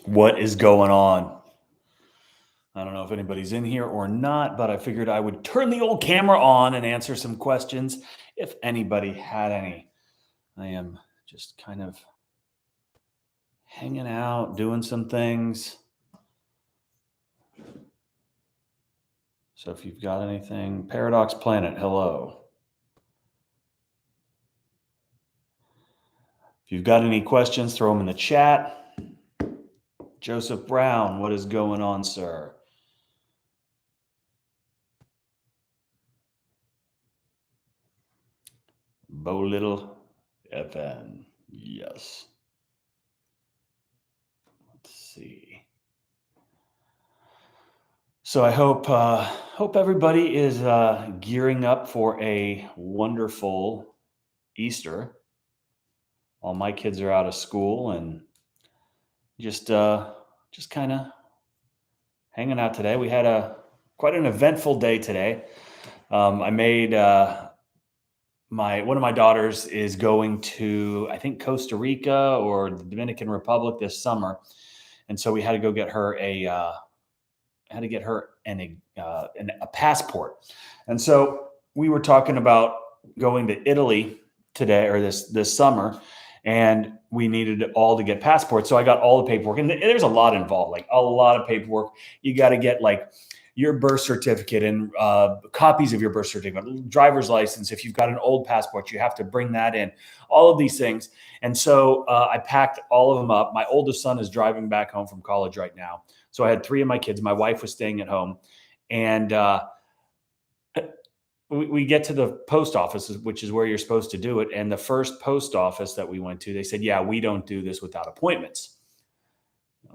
What is going on? I don't know if anybody's in here or not, but I figured I would turn the old camera on and answer some questions if anybody had any. I am just kind of hanging out, doing some things. So if you've got anything, Paradox Planet, hello. If you've got any questions, throw them in the chat. Joseph Brown, what is going on, sir? Bo Little FN, yes. Let's see. So I hope everybody is gearing up for a wonderful Easter. All my kids are out of school and just kind of hanging out today. We had quite an eventful day today. I made one of my daughters is going to, I think, Costa Rica or the Dominican Republic this summer, and so we had to go get her a passport. And so we were talking about going to Italy today or this summer, and we needed all to get passports. So I got all the paperwork, and there's a lot involved, like a lot of paperwork. You got to get like your birth certificate and copies of your birth certificate, driver's license. If you've got an old passport, you have to bring that in, all of these things. And so I packed all of them up. My oldest son is driving back home from college right now. So I had 3 of my kids. My wife was staying at home. And we get to the post office, which is where you're supposed to do it. And the first post office that we went to, they said, yeah, we don't do this without appointments.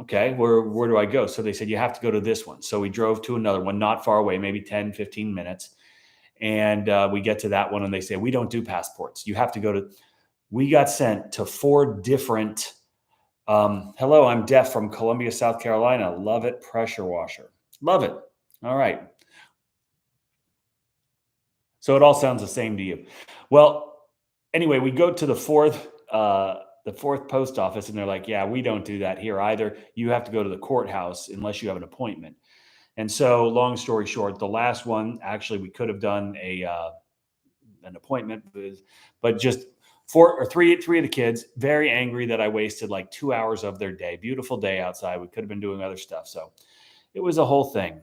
Okay, where do I go? So they said, you have to go to this one. So we drove to another one, not far away, maybe 10, 15 minutes. And we get to that one and they say, we don't do passports. You have to go to, we got sent to 4 different, hello, I'm Def from Columbia, South Carolina. Love it. Pressure washer. Love it. All right. So it all sounds the same to you. Well, anyway, we go to the fourth post office and they're like, yeah, we don't do that here either. You have to go to the courthouse unless you have an appointment. And so long story short, the last one, actually, we could have done an appointment, but just 3 of the kids, very angry that I wasted like 2 hours of their day. Beautiful day outside. We could have been doing other stuff. So it was a whole thing.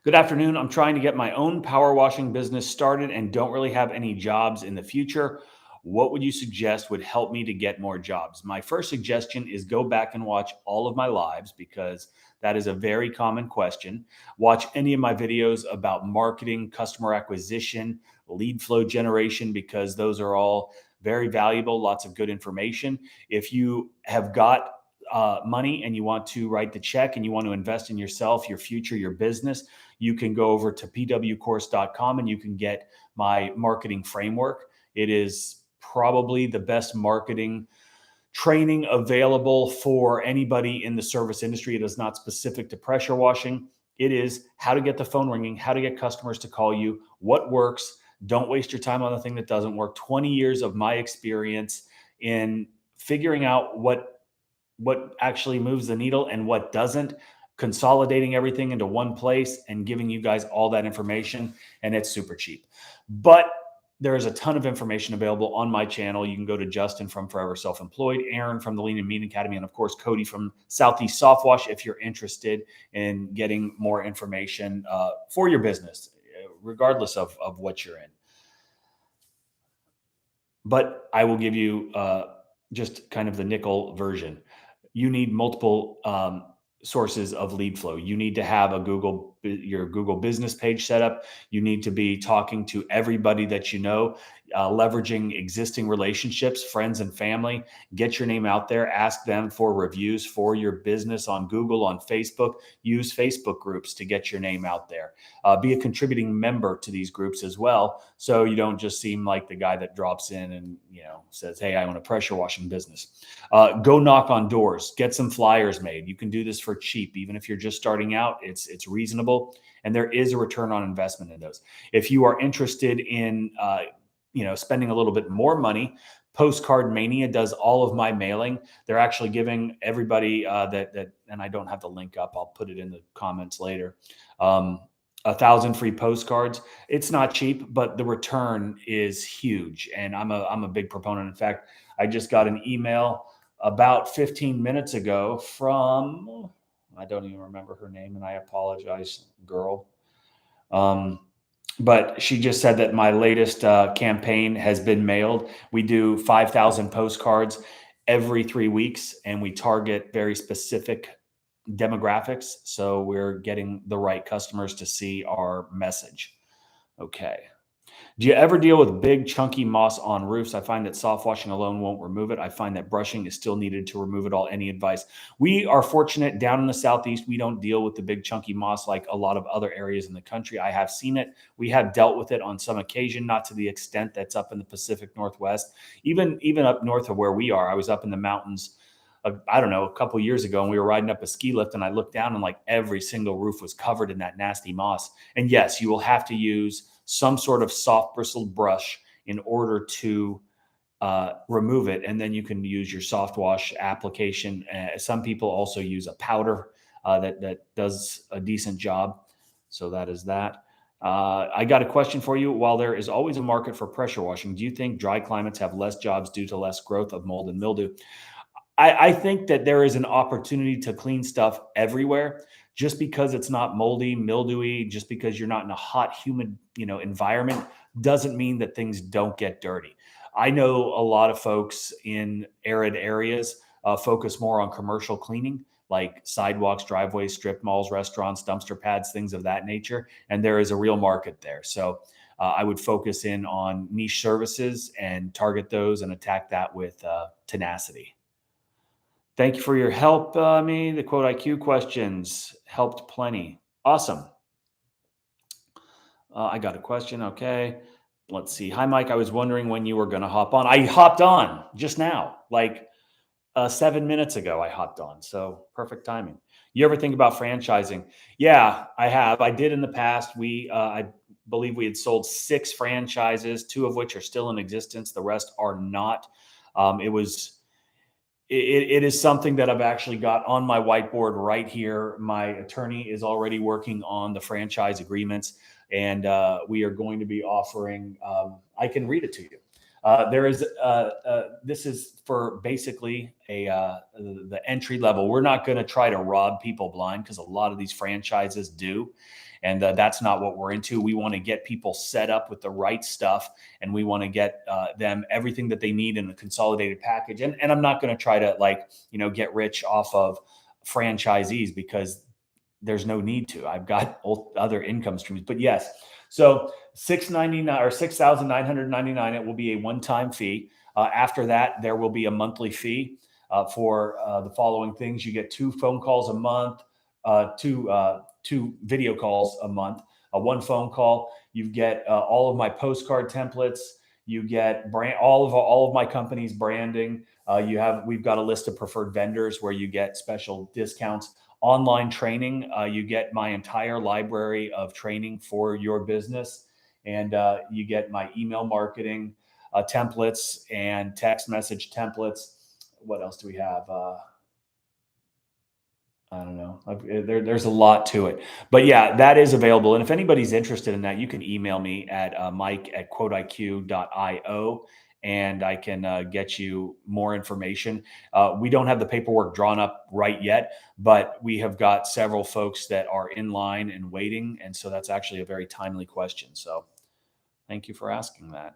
Good afternoon. I'm trying to get my own power washing business started and don't really have any jobs in the future. What would you suggest would help me to get more jobs? My first suggestion is go back and watch all of my lives because that is a very common question. Watch any of my videos about marketing, customer acquisition, lead flow generation, because those are all very valuable, lots of good information. If you have got money and you want to write the check and you want to invest in yourself, your future, your business, you can go over to 𝗂𝘂cie𝗁𝗲 and you can get my marketing framework. It is probably the best marketing training available for anybody in the service industry. It is not specific to pressure washing. It is how to get the phone ringing, how to get customers to call you, what works. Don't waste your time on the thing that doesn't work. 20 years of my experience in figuring out what actually moves the needle and what doesn't, consolidating everything into one place and giving you guys all that information. And it's super cheap. But there is a ton of information available on my channel. You can go to Justin from Forever Self-Employed, Aaron from the Lean and Mean Academy, and of course, Cody from Southeast Soft Wash if you're interested in getting more information for your business, regardless of what you're in. But I will give you just kind of the nickel version. You need multiple sources of lead flow. You need to have your Google business page set up. You need to be talking to everybody that you know, leveraging existing relationships, friends and family. Get your name out there. Ask them for reviews for your business on Google, on Facebook. Use Facebook groups to get your name out there. Be a contributing member to these groups as well, so you don't just seem like the guy that drops in and says, hey, I own a pressure washing business. Go knock on doors. Get some flyers made. You can do this for cheap. Even if you're just starting out, it's reasonable. And there is a return on investment in those. If you are interested in spending a little bit more money. Postcard Mania does all of my mailing. They're actually giving everybody and I don't have the link up. I'll put it in the comments later. 1,000 free postcards. It's not cheap, but the return is huge. And I'm a big proponent. In fact, I just got an email about 15 minutes ago from, I don't even remember her name, and I apologize, girl. But she just said that my latest campaign has been mailed. We do 5,000 postcards every 3 weeks, and we target very specific demographics. So we're getting the right customers to see our message. Okay. Do you ever deal with big chunky moss on roofs? I find that soft washing alone won't remove it. I find that brushing is still needed to remove it all. Any advice? We are fortunate down in the Southeast. We don't deal with the big chunky moss like a lot of other areas in the country. I have seen it. We have dealt with it on some occasion, not to the extent that's up in the Pacific Northwest. Even up north of where we are. I was up in the mountains, I don't know, a couple of years ago, and we were riding up a ski lift, and I looked down and like every single roof was covered in that nasty moss. And yes, you will have to use some sort of soft bristled brush in order to remove it. And then you can use your soft wash application. Some people also use a powder that does a decent job. So that is that. I got a question for you. While there is always a market for pressure washing, do you think dry climates have less jobs due to less growth of mold and mildew? I think that there is an opportunity to clean stuff everywhere. Just because it's not moldy, mildewy, just because you're not in a hot, humid, environment, doesn't mean that things don't get dirty. I know a lot of folks in arid areas focus more on commercial cleaning, like sidewalks, driveways, strip malls, restaurants, dumpster pads, things of that nature. And there is a real market there. So I would focus in on niche services and target those and attack that with tenacity. Thank you for your help, me. The quote IQ questions helped plenty. Awesome. I got a question. Okay. Let's see. Hi, Mike. I was wondering when you were going to hop on. I hopped on just now, like 7 minutes ago, I hopped on. So perfect timing. You ever think about franchising? Yeah, I have. I did in the past. I believe we had sold 6 franchises, 2 of which are still in existence. The rest are not. It is something that I've actually got on my whiteboard right here. My attorney is already working on the franchise agreements, and we are going to be offering. I can read it to you. This is for basically the entry level. We're not going to try to rob people blind, because a lot of these franchises do. And that's not what we're into. We want to get people set up with the right stuff, and we want to get them everything that they need in a consolidated package. And I'm not going to try to get rich off of franchisees, because there's no need to. I've got other income streams. But yes, so $699 or $6,999. It will be a one-time fee. After that, there will be a monthly fee for the following things. You get 2 phone calls a month, 2 video calls a month, 1 phone call. You get all of my postcard templates. You get all of my company's branding. We've got a list of preferred vendors where you get special discounts. Online training. You get my entire library of training for your business, and you get my email marketing templates and text message templates. What else do we have? I don't know. There's a lot to it, but yeah, that is available. And if anybody's interested in that, you can email me at mike@𝗤𝘂cie.io, and I can get you more information. We don't have the paperwork drawn up right yet, but we have got several folks that are in line and waiting. And so that's actually a very timely question. So thank you for asking that.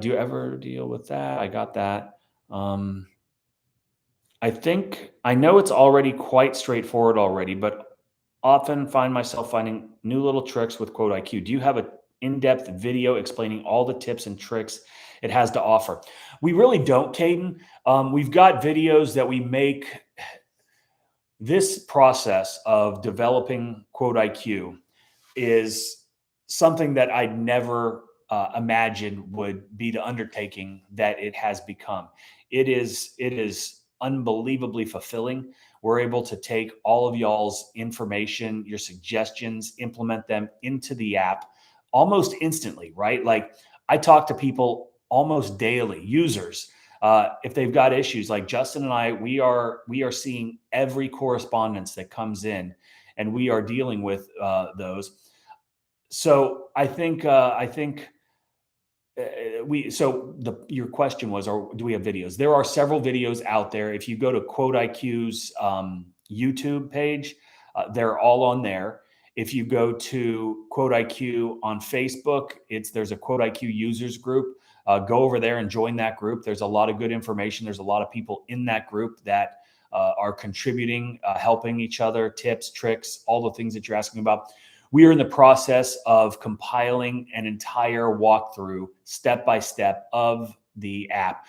Do you ever deal with that? I got that. I know it's already quite straightforward already, but often find myself finding new little tricks with quote IQ. Do you have an in-depth video explaining all the tips and tricks it has to offer? We really don't, Caden. We've got videos that we make. This process of developing quote IQ is something that I'd never imagined would be the undertaking that it has become. It is unbelievably fulfilling. We're able to take all of y'all's information, your suggestions, implement them into the app almost instantly, right? Like, I talk to people almost daily, users. If they've got issues, like Justin and I, we are seeing every correspondence that comes in, and we are dealing with those. So I think your question was, or do we have videos? There are several videos out there. If you go to 𝗤𝘂ici𝗁𝗂𝗜's YouTube page, they're all on there. If you go to 𝗤𝘂ici𝗁𝗂 on Facebook, there's a 𝗤𝘂ici𝗁 users group. Go over there and join that group. There's a lot of good information. There's a lot of people in that group that are contributing, helping each other, tips, tricks, all the things that you're asking about. We are in the process of compiling an entire walkthrough, step by step, of the app.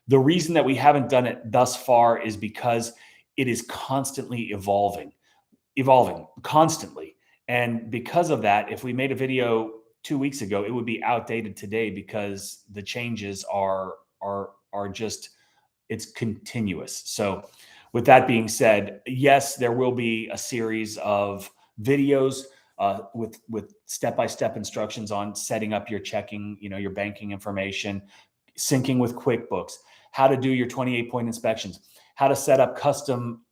The reason that we haven't done it thus far is because it is constantly evolving constantly. And because of that, if we made a video 2 weeks ago, it would be outdated today because the changes are just, it's continuous. So with that being said, yes, there will be a series of videos with step-by-step instructions on setting up your checking, your banking information, syncing with QuickBooks, how to do your 28-point inspections, how to set up custom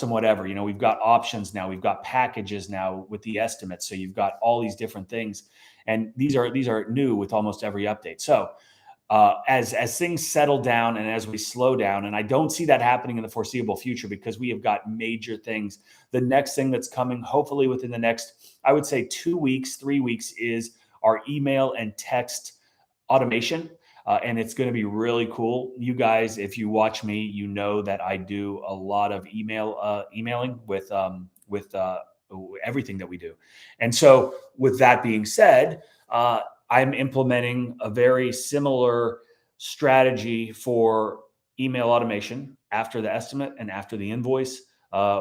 whatever. We've got options now, we've got packages now with the estimates. So you've got all these different things, and these are new with almost every update. So as things settle down and as we slow down, and I don't see that happening in the foreseeable future because we have got major things. The next thing that's coming, hopefully within the next, I would say 2 weeks, 3 weeks, is our email and text automation. And it's going to be really cool. You guys, if you watch me, you know that I do a lot of emailing with everything that we do. And so with that being said, I'm implementing a very similar strategy for email automation after the estimate and after the invoice,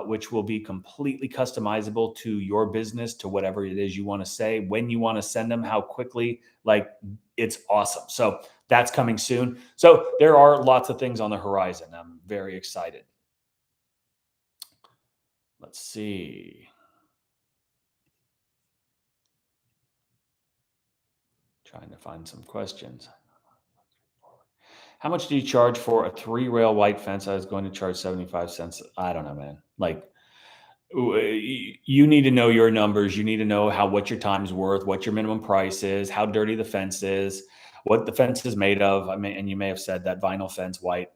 which will be completely customizable to your business, to whatever it is you want to say, when you want to send them, how quickly. Like, it's awesome. So that's coming soon. So there are lots of things on the horizon. I'm very excited. Let's see. Trying to find some questions. How much do you charge for a 3-rail white fence? I was going to charge 75 cents. I don't know, man. Like, you need to know your numbers. You need to know what your time's worth, what your minimum price is, how dirty the fence is, what the fence is made of. I mean, and you may have said that vinyl fence white.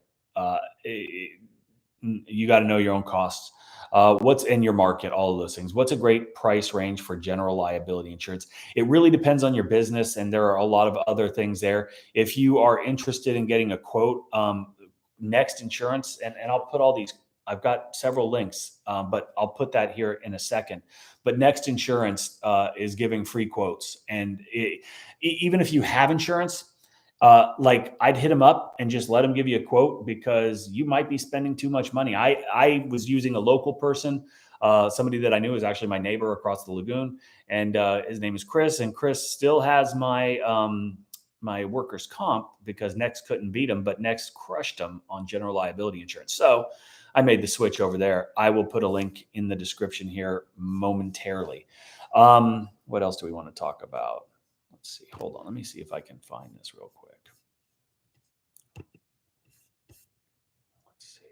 You got to know your own costs. What's in your market, all of those things. What's a great price range for general liability insurance? It really depends on your business, and there are a lot of other things there. If you are interested in getting a quote, Next Insurance, and I'll put all these, I've got several links, but I'll put that here in a second. But Next Insurance is giving free quotes. And even if you have insurance, like, I'd hit them up and just let them give you a quote, because you might be spending too much money. I was using a local person, somebody that I knew is actually my neighbor across the lagoon, and his name is Chris. And Chris still has my my workers' comp because Next couldn't beat him, but Next crushed him on general liability insurance. So I made the switch over there. I will put a link in the description here momentarily. What else do we want to talk about? Let's see. Hold on. Let me see if I can find this real quick. Let's see.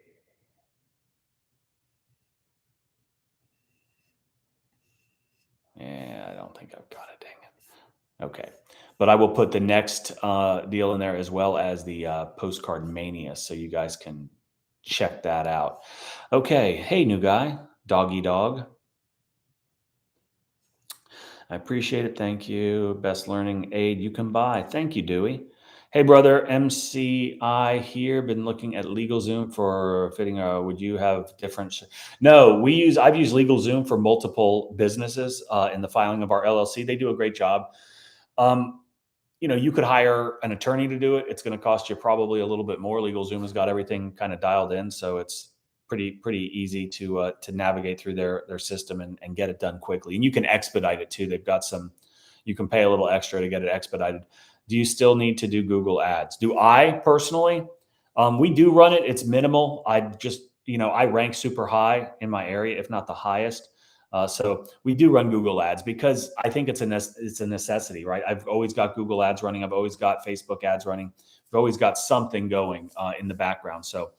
Yeah, I don't think I've got it. Dang it. Okay. But I will put the next deal in there, as well as the Postcard Mania, so you guys can check that out. Okay. Hey, new guy. Doggy dog. I appreciate it. Thank you. Best learning aid you can buy. Thank you, Dewey. Hey, brother, MCI here. Been looking at LegalZoom for fitting. Would you have different? No, I've used LegalZoom for multiple businesses in the filing of our LLC. They do a great job. You could hire an attorney to do it. It's going to cost you probably a little bit more. LegalZoom has got everything kind of dialed in, so it's pretty easy to navigate through their system and get it done quickly. And you can expedite it too. They've got you can pay a little extra to get it expedited. Do you still need to do Google ads? Do I personally? We do run it. It's minimal. I just, I rank super high in my area, if not the highest. So we do run Google ads because I think it's a necessity, right? I've always got Google ads running. I've always got Facebook ads running. I've always got something going in the background. So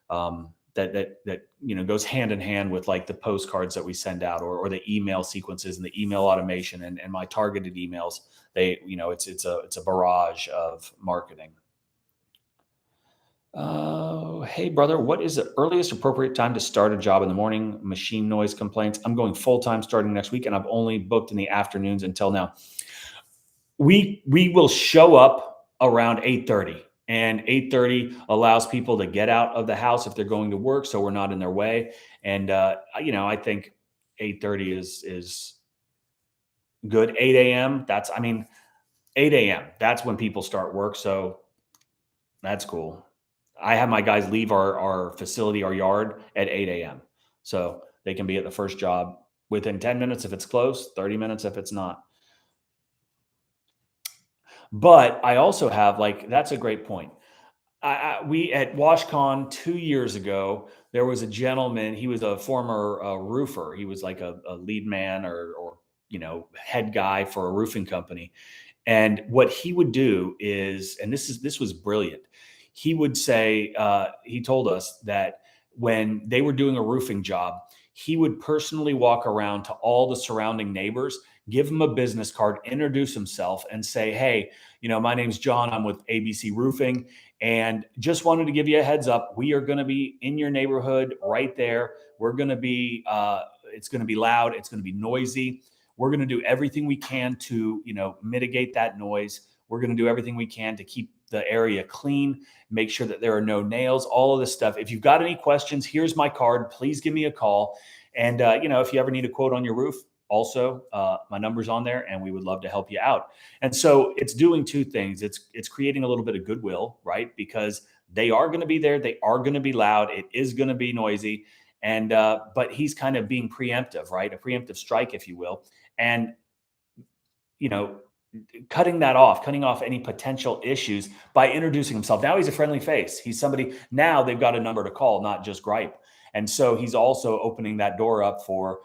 that goes hand in hand with like the postcards that we send out, or the email sequences and the email automation and my targeted emails. It's a barrage of marketing. Hey brother, what is the earliest appropriate time to start a job in the morning? Machine noise complaints. I'm going full time starting next week, and I've only booked in the afternoons until now. We will show up around 8:30, and 8:30 allows people to get out of the house if they're going to work, so we're not in their way. And I think 8:30 is good. 8 a.m. 8 a.m. That's when people start work, so that's cool. I have my guys leave our facility, our yard at 8 a.m. So they can be at the first job within 10 minutes if it's close, 30 minutes if it's not. But I also have, like, that's a great point. We at WashCon 2 years ago, there was a gentleman. He was a former roofer. He was like a lead man or head guy for a roofing company. And what he would do is, and this was brilliant. He would say, he told us that when they were doing a roofing job, he would personally walk around to all the surrounding neighbors, give them a business card, introduce himself, and say, "Hey, my name's John. I'm with ABC Roofing, and just wanted to give you a heads up. We are going to be in your neighborhood right there. We're going to be, it's going to be loud. It's going to be noisy. We're going to do everything we can to, mitigate that noise. We're going to do everything we can to keep the area clean, make sure that there are no nails, all of this stuff. If you've got any questions, here's my card. Please give me a call. And, if you ever need a quote on your roof, also, my number's on there, and we would love to help you out." And so it's doing two things. It's creating a little bit of goodwill, right? Because they are going to be there. They are going to be loud. It is going to be noisy. And, but he's kind of being preemptive, right? A preemptive strike, if you will. And, you know, cutting off any potential issues by introducing himself. Now he's a friendly face. He's somebody, now they've got a number to call, not just gripe. And so he's also opening that door up for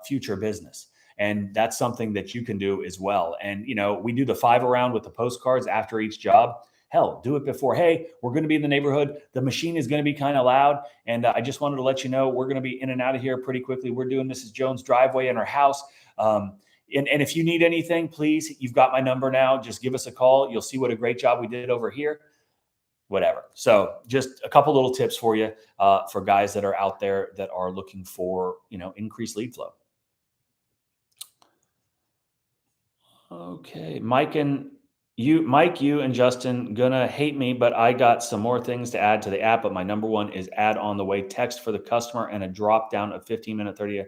future business. And that's something that you can do as well. And, we do the 5 around with the postcards after each job. Hell, do it before. Hey, we're going to be in the neighborhood. The machine is going to be kind of loud. And I just wanted to let you know, we're going to be in and out of here pretty quickly. We're doing Mrs. Jones' driveway in her house. And if you need anything, please, you've got my number now. Just give us a call. You'll see what a great job we did over here. Whatever. So just a couple little tips for you, for guys that are out there that are looking for, increased lead flow. Okay. Mike, you and Justin gonna hate me, but I got some more things to add to the app. But my number one is add on the way text for the customer and a drop down of 15-minute, 30.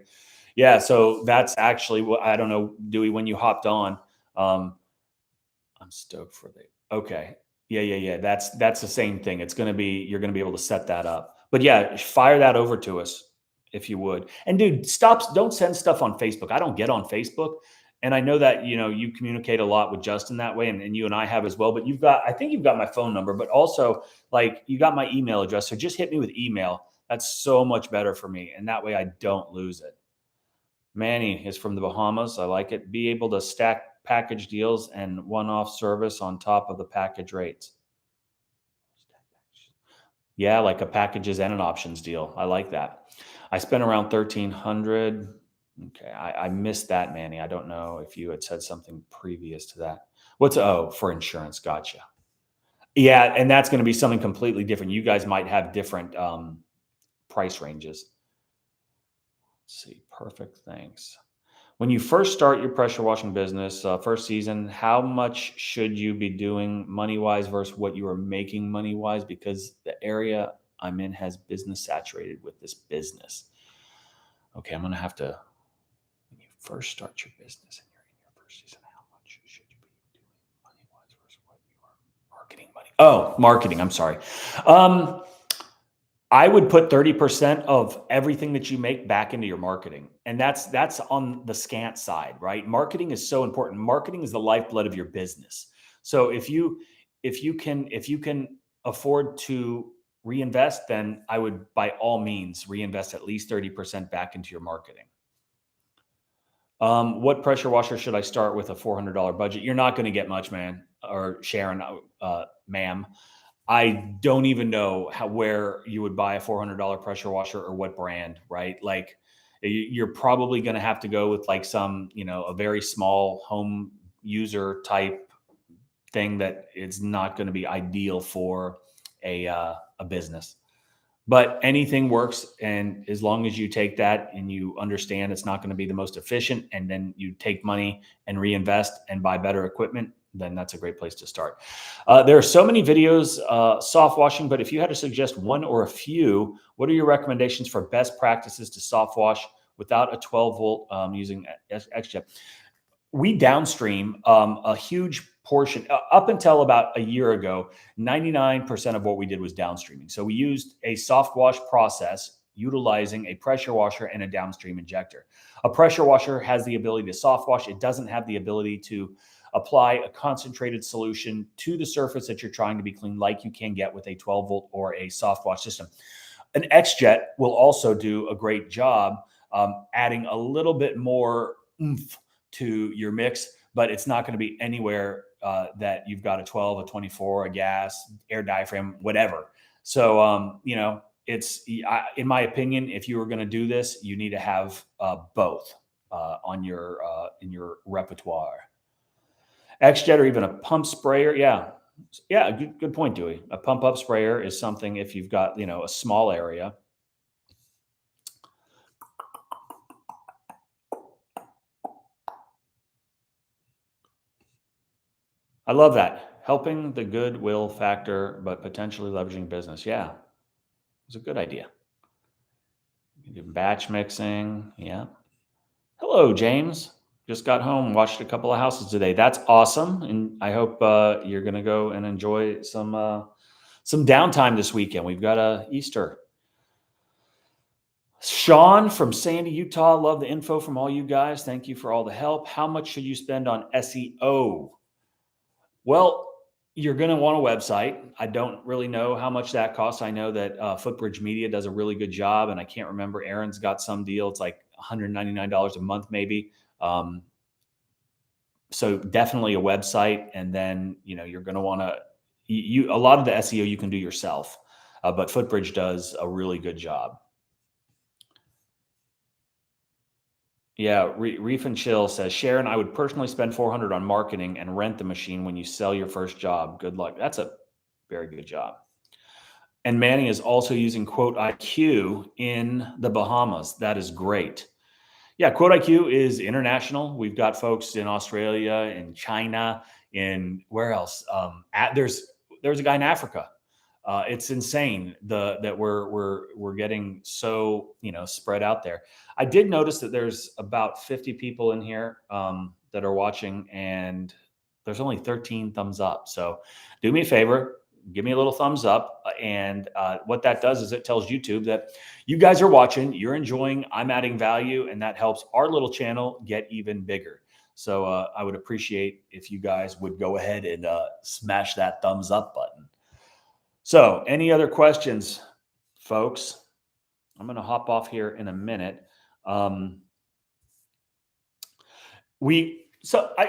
Yeah, so that's actually what, I don't know, Dewey, when you hopped on. I'm stoked for the, okay. Yeah. That's the same thing. You're going to be able to set that up. But yeah, fire that over to us if you would. And dude, don't send stuff on Facebook. I don't get on Facebook. And I know that, you communicate a lot with Justin that way, and you and I have as well. But I think you've got my phone number, but also like you got my email address. So just hit me with email. That's so much better for me. And that way I don't lose it. Manny is from the Bahamas. I like it. Be able to stack package deals and one-off service on top of the package rates. Yeah, like a packages and an options deal. I like that. I spent around 1,300. Okay, I missed that, Manny. I don't know if you had said something previous to that. For insurance? Gotcha. Yeah, and that's going to be something completely different. You guys might have different price ranges. Let's see. Perfect. Thanks. When you first start your pressure washing business, first season, how much should you be doing money-wise versus what you are making money-wise? Because the area I'm in has business saturated with this business. Okay, I'm going to have to, when you first start your business and you're in your first season, how much should you be doing money-wise versus what you are marketing money? Oh, marketing. I'm sorry. I would put 30% of everything that you make back into your marketing. And that's on the scant side, right? Marketing is so important. Marketing is the lifeblood of your business. So if you can afford to reinvest, then I would by all means reinvest at least 30% back into your marketing. What pressure washer should I start with a $400 budget? You're not going to get much, man, or Sharon, ma'am. I don't even know where you would buy a $400 pressure washer or what brand, right? Like you're probably going to have to go with like some, a very small home user type thing that it's not going to be ideal for a business. But anything works. And as long as you take that and you understand it's not going to be the most efficient, and then you take money and reinvest and buy better equipment, then that's a great place to start. There are so many videos, soft washing, but if you had to suggest one or a few, what are your recommendations for best practices to soft wash without a 12 volt using 𝗤𝘂𝗁𝗤𝗂? We downstream a huge portion up until about a year ago. 99% of what we did was downstreaming. So we used a soft wash process utilizing a pressure washer and a downstream injector. A pressure washer has the ability to soft wash. It doesn't have the ability to apply a concentrated solution to the surface that you're trying to be clean, like you can get with a 12 volt or a soft wash system. An 𝗤𝘂𝗁𝗤 will also do a great job adding a little bit more oomph to your mix, but it's not going to be anywhere that you've got a 12, a 24, a gas, air diaphragm, whatever. So, it's, in my opinion, if you were going to do this, you need to have both in your repertoire. 𝗤𝘂𝗁𝗤 or even a pump sprayer. Yeah. Good point, Dewey. A pump up sprayer is something if you've got, a small area. I love that. Helping the goodwill factor, but potentially leveraging business. Yeah, it's a good idea. You do batch mixing. Yeah. Hello, James. Just got home, watched a couple of houses today. That's awesome. And I hope you're going to go and enjoy some downtime this weekend. We've got Easter. Sean from Sandy, Utah. Love the info from all you guys. Thank you for all the help. How much should you spend on SEO? Well, you're going to want a website. I don't really know how much that costs. I know that Footbridge Media does a really good job, and I can't remember. Aaron's got some deal. It's like $199 a month, maybe. So definitely a website, and then you're going to want to. A lot of the SEO you can do yourself, but Footbridge does a really good job. Yeah, Reef and Chill says, Sharon, I would personally spend $400 on marketing and rent the machine when you sell your first job. Good luck. That's a very good job. And Manny is also using 𝗤𝘂𝗁𝗤 in the Bahamas. That is great. Yeah, 𝗤𝘂𝗁𝗤 is international. We've got folks in Australia, in China, in where else? There's a guy in Africa. It's insane that we're getting so spread out there. I did notice that there's about 50 people in here that are watching, and there's only 13 thumbs up. So do me a favor, give me a little thumbs up, and what that does is it tells YouTube that you guys are watching, you're enjoying, I'm adding value, and that helps our little channel get even bigger. So I would appreciate if you guys would go ahead and smash that thumbs up button. So any other questions, folks? I'm going to hop off here in a minute. I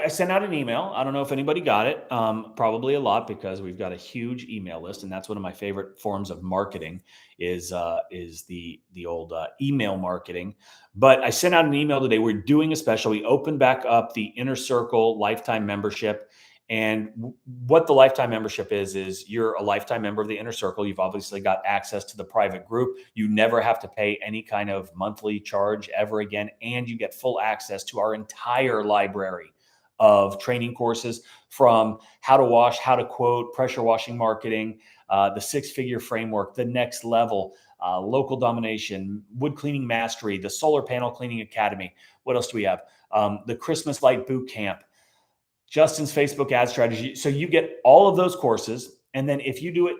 sent out an email. I don't know if anybody got it. Probably a lot, because we've got a huge email list, and that's one of my favorite forms of marketing is the old email marketing. But I sent out an email today. We're doing a special. We opened back up the Inner Circle lifetime membership. And what the lifetime membership is you're a lifetime member of the Inner Circle. You've obviously got access to the private group. You never have to pay any kind of monthly charge ever again. And you get full access to our entire library of training courses, from how to wash, how to quote, pressure washing marketing, the 6-figure framework, the next level, local domination, wood cleaning mastery, the solar panel cleaning academy. What else do we have? The Christmas light boot camp, Justin's Facebook ad strategy. So you get all of those courses. And then if you do it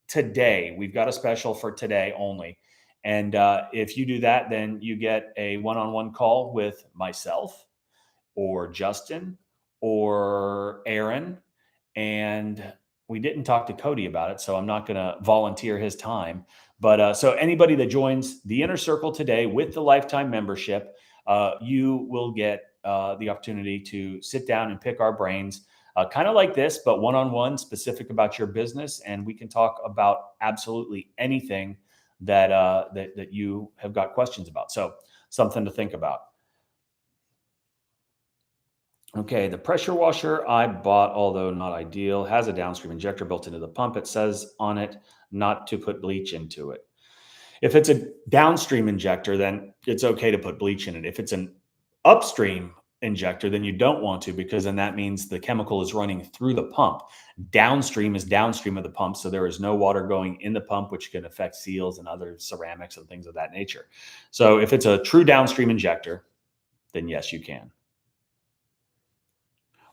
today, we've got a special for today only. And if you do that, then you get a one-on-one call with myself or Justin or Aaron. And we didn't talk to Cody about it, so I'm not going to volunteer his time. But so anybody that joins the Inner Circle today with the lifetime membership, you will get the opportunity to sit down and pick our brains, kind of like this, but one-on-one, specific about your business, and we can talk about absolutely anything that you have got questions about. So something to think about. Okay, the pressure washer I bought, although not ideal, has a downstream injector built into the pump. It says on it not to put bleach into it. If it's a downstream injector, then it's okay to put bleach in it. If it's an upstream injector, then you don't want to, because then that means the chemical is running through the pump. Downstream is downstream of the pump, so there is no water going in the pump, which can affect seals and other ceramics and things of that nature. So if it's a true downstream injector, then yes, you can.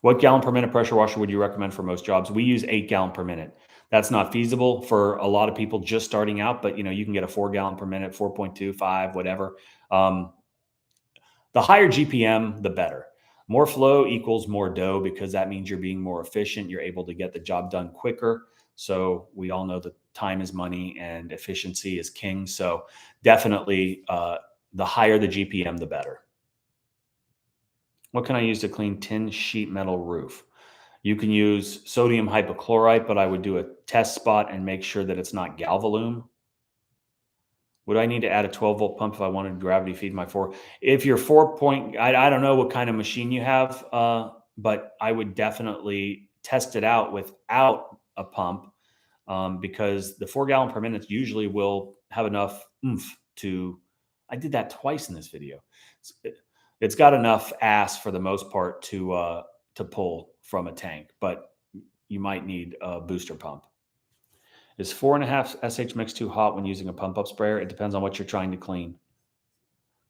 What gallon per minute pressure washer would you recommend for most jobs? We use 8 gallon per minute. That's not feasible for a lot of people just starting out, but you can get a 4 gallon per minute, 4.25, whatever. Um, the higher GPM, the better. More flow equals more dough, because that means you're being more efficient. You're able to get the job done quicker. So we all know that time is money and efficiency is king. So definitely, the higher the GPM, the better. What can I use to clean tin sheet metal roof? You can use sodium hypochlorite, but I would do a test spot and make sure that it's not galvalume. Would I need to add a 12-volt pump if I wanted to gravity feed my four? If you're 4 point, I don't know what kind of machine you have, but I would definitely test it out without a pump, because the 4 gallon per minute usually will have enough oomph to. I did that twice in this video. It's got enough ass for the most part to pull from a tank, but you might need a booster pump. Is 4.5 SH mix too hot when using a pump up sprayer? It depends on what you're trying to clean.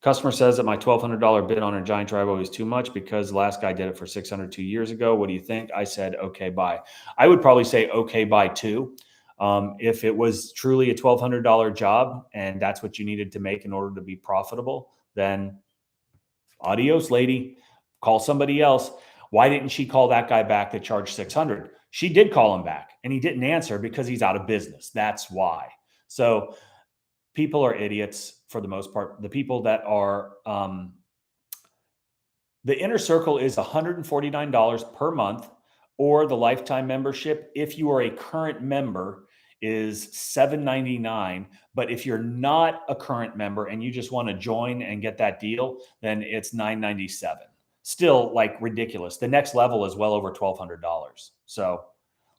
Customer says that my $1,200 bid on a giant driveway is too much because the last guy did it for $600 2 years ago. What do you think? I said, okay, bye. I would probably say, okay, bye too. If it was truly a $1,200 job and that's what you needed to make in order to be profitable, then adios, lady. Call somebody else. Why didn't she call that guy back that charged 600? She did call him back and he didn't answer because he's out of business. That's why. So people are idiots for the most part. The people that are, the inner circle is $149 per month, or the lifetime membership, if you are a current member, is $799. But if you're not a current member and you just want to join and get that deal, then it's $997. Still like ridiculous. The next level is well over $1,200. So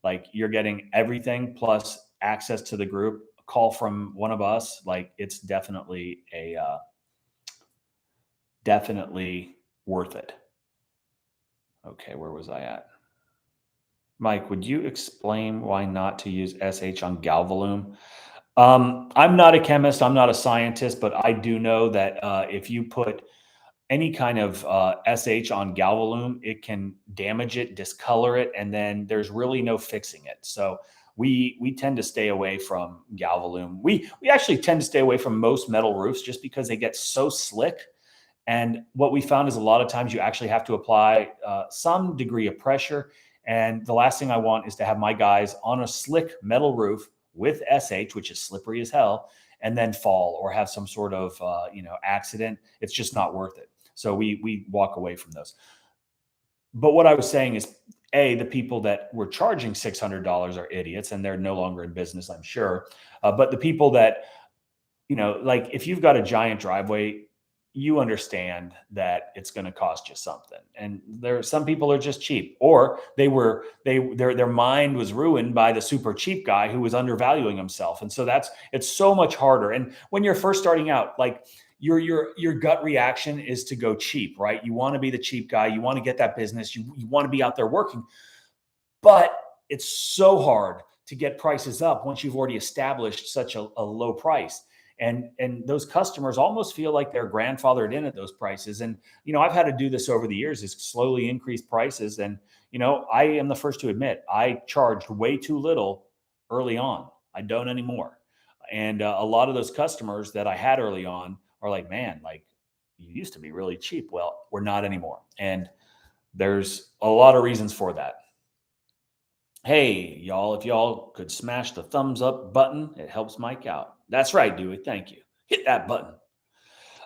like you're getting everything plus access to the group, a call from one of us. Like it's definitely definitely worth it. Okay, where was I at? Mike, would you explain why not to use SH on galvalume? I'm not a chemist, I'm not a scientist, but I do know that if you put any kind of SH on galvalume, it can damage it, discolor it, and then there's really no fixing it. So we tend to stay away from galvalume. We actually tend to stay away from most metal roofs just because they get so slick. And what we found is a lot of times you actually have to apply some degree of pressure. And the last thing I want is to have my guys on a slick metal roof with SH, which is slippery as hell, and then fall or have some sort of accident. It's just not worth it. So we walk away from those. But what I was saying is, the people that were charging $600 are idiots, and they're no longer in business, I'm sure. But the people that, like if you've got a giant driveway, you understand that it's going to cost you something. And some people are just cheap, or their mind was ruined by the super cheap guy who was undervaluing himself. And so it's so much harder. And when you're first starting out, like your gut reaction is to go cheap, right? You want to be the cheap guy. You want to get that business. You want to be out there working, but it's so hard to get prices up once you've already established such a low price. And those customers almost feel like they're grandfathered in at those prices. And, I've had to do this over the years, is slowly increase prices. And, I am the first to admit I charged way too little early on. I don't anymore. And a lot of those customers that I had early on are like, man, like you used to be really cheap. Well, we're not anymore. And there's a lot of reasons for that. Hey, y'all, if y'all could smash the thumbs up button, it helps Mike out. That's right, Dewey. Thank you. Hit that button.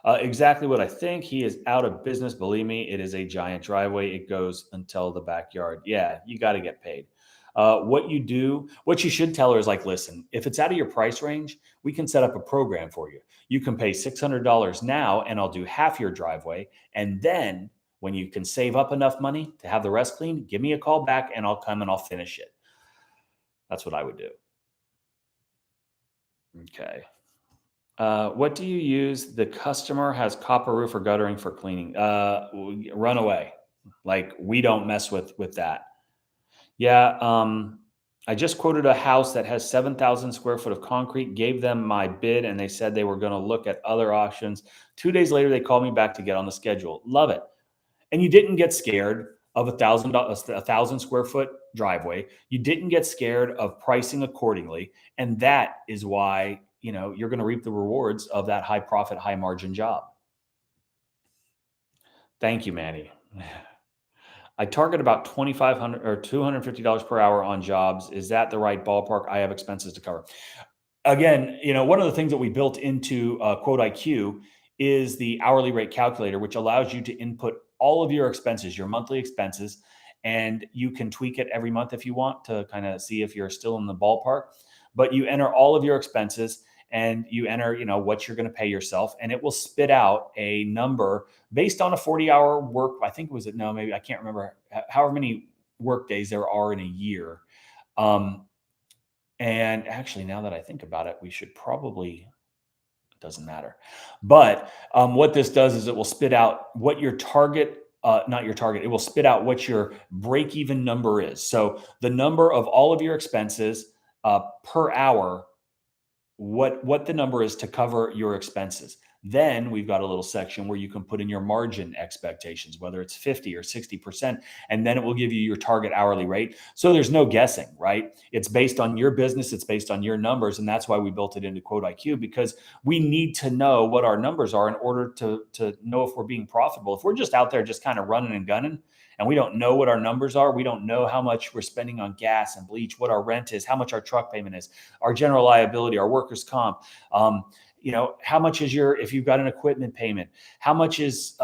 Exactly what I think. He is out of business. Believe me, it is a giant driveway. It goes until the backyard. Yeah, you got to get paid. What you should tell her is like, listen, if it's out of your price range, we can set up a program for you. You can pay $600 now, and I'll do half your driveway. And then when you can save up enough money to have the rest cleaned, give me a call back, and I'll come and I'll finish it. That's what I would do. Okay. What do you use? The customer has copper roof or guttering for cleaning. Run away. Like we don't mess with that. Yeah. I just quoted a house that has 7,000 square foot of concrete, gave them my bid, and they said they were going to look at other options. 2 days later, they called me back to get on the schedule. Love it. And you didn't get scared of a thousand square foot driveway. You didn't get scared of pricing accordingly. And that is why, you're going to reap the rewards of that high profit, high margin job. Thank you, Manny. I target about 2,500 or $250 per hour on jobs. Is that the right ballpark? I have expenses to cover. Again, one of the things that we built into Quote IQ is the hourly rate calculator, which allows you to input all of your expenses, your monthly expenses, and you can tweak it every month if you want to kind of see if you're still in the ballpark. But you enter all of your expenses and you enter, what you're going to pay yourself, and it will spit out a number based on a 40-hour work. I think no, maybe I can't remember however many work days there are in a year. And actually, now that I think about it, we should probably, it doesn't matter. But what this does is it will spit out what your target, not your target, it will spit out what your break even number is. So the number of all of your expenses per hour, what the number is to cover your expenses. Then we've got a little section where you can put in your margin expectations, whether it's 50 or 60%, and then it will give you your target hourly rate. So there's no guessing, right? It's based on your business, it's based on your numbers, and that's why we built it into Quote IQ, because we need to know what our numbers are in order to know if we're being profitable. If we're just out there just kind of running and gunning, and we don't know what our numbers are, we don't know how much we're spending on gas and bleach, what our rent is, how much our truck payment is, our general liability, our workers' comp, how much is if you've got an equipment payment, how much is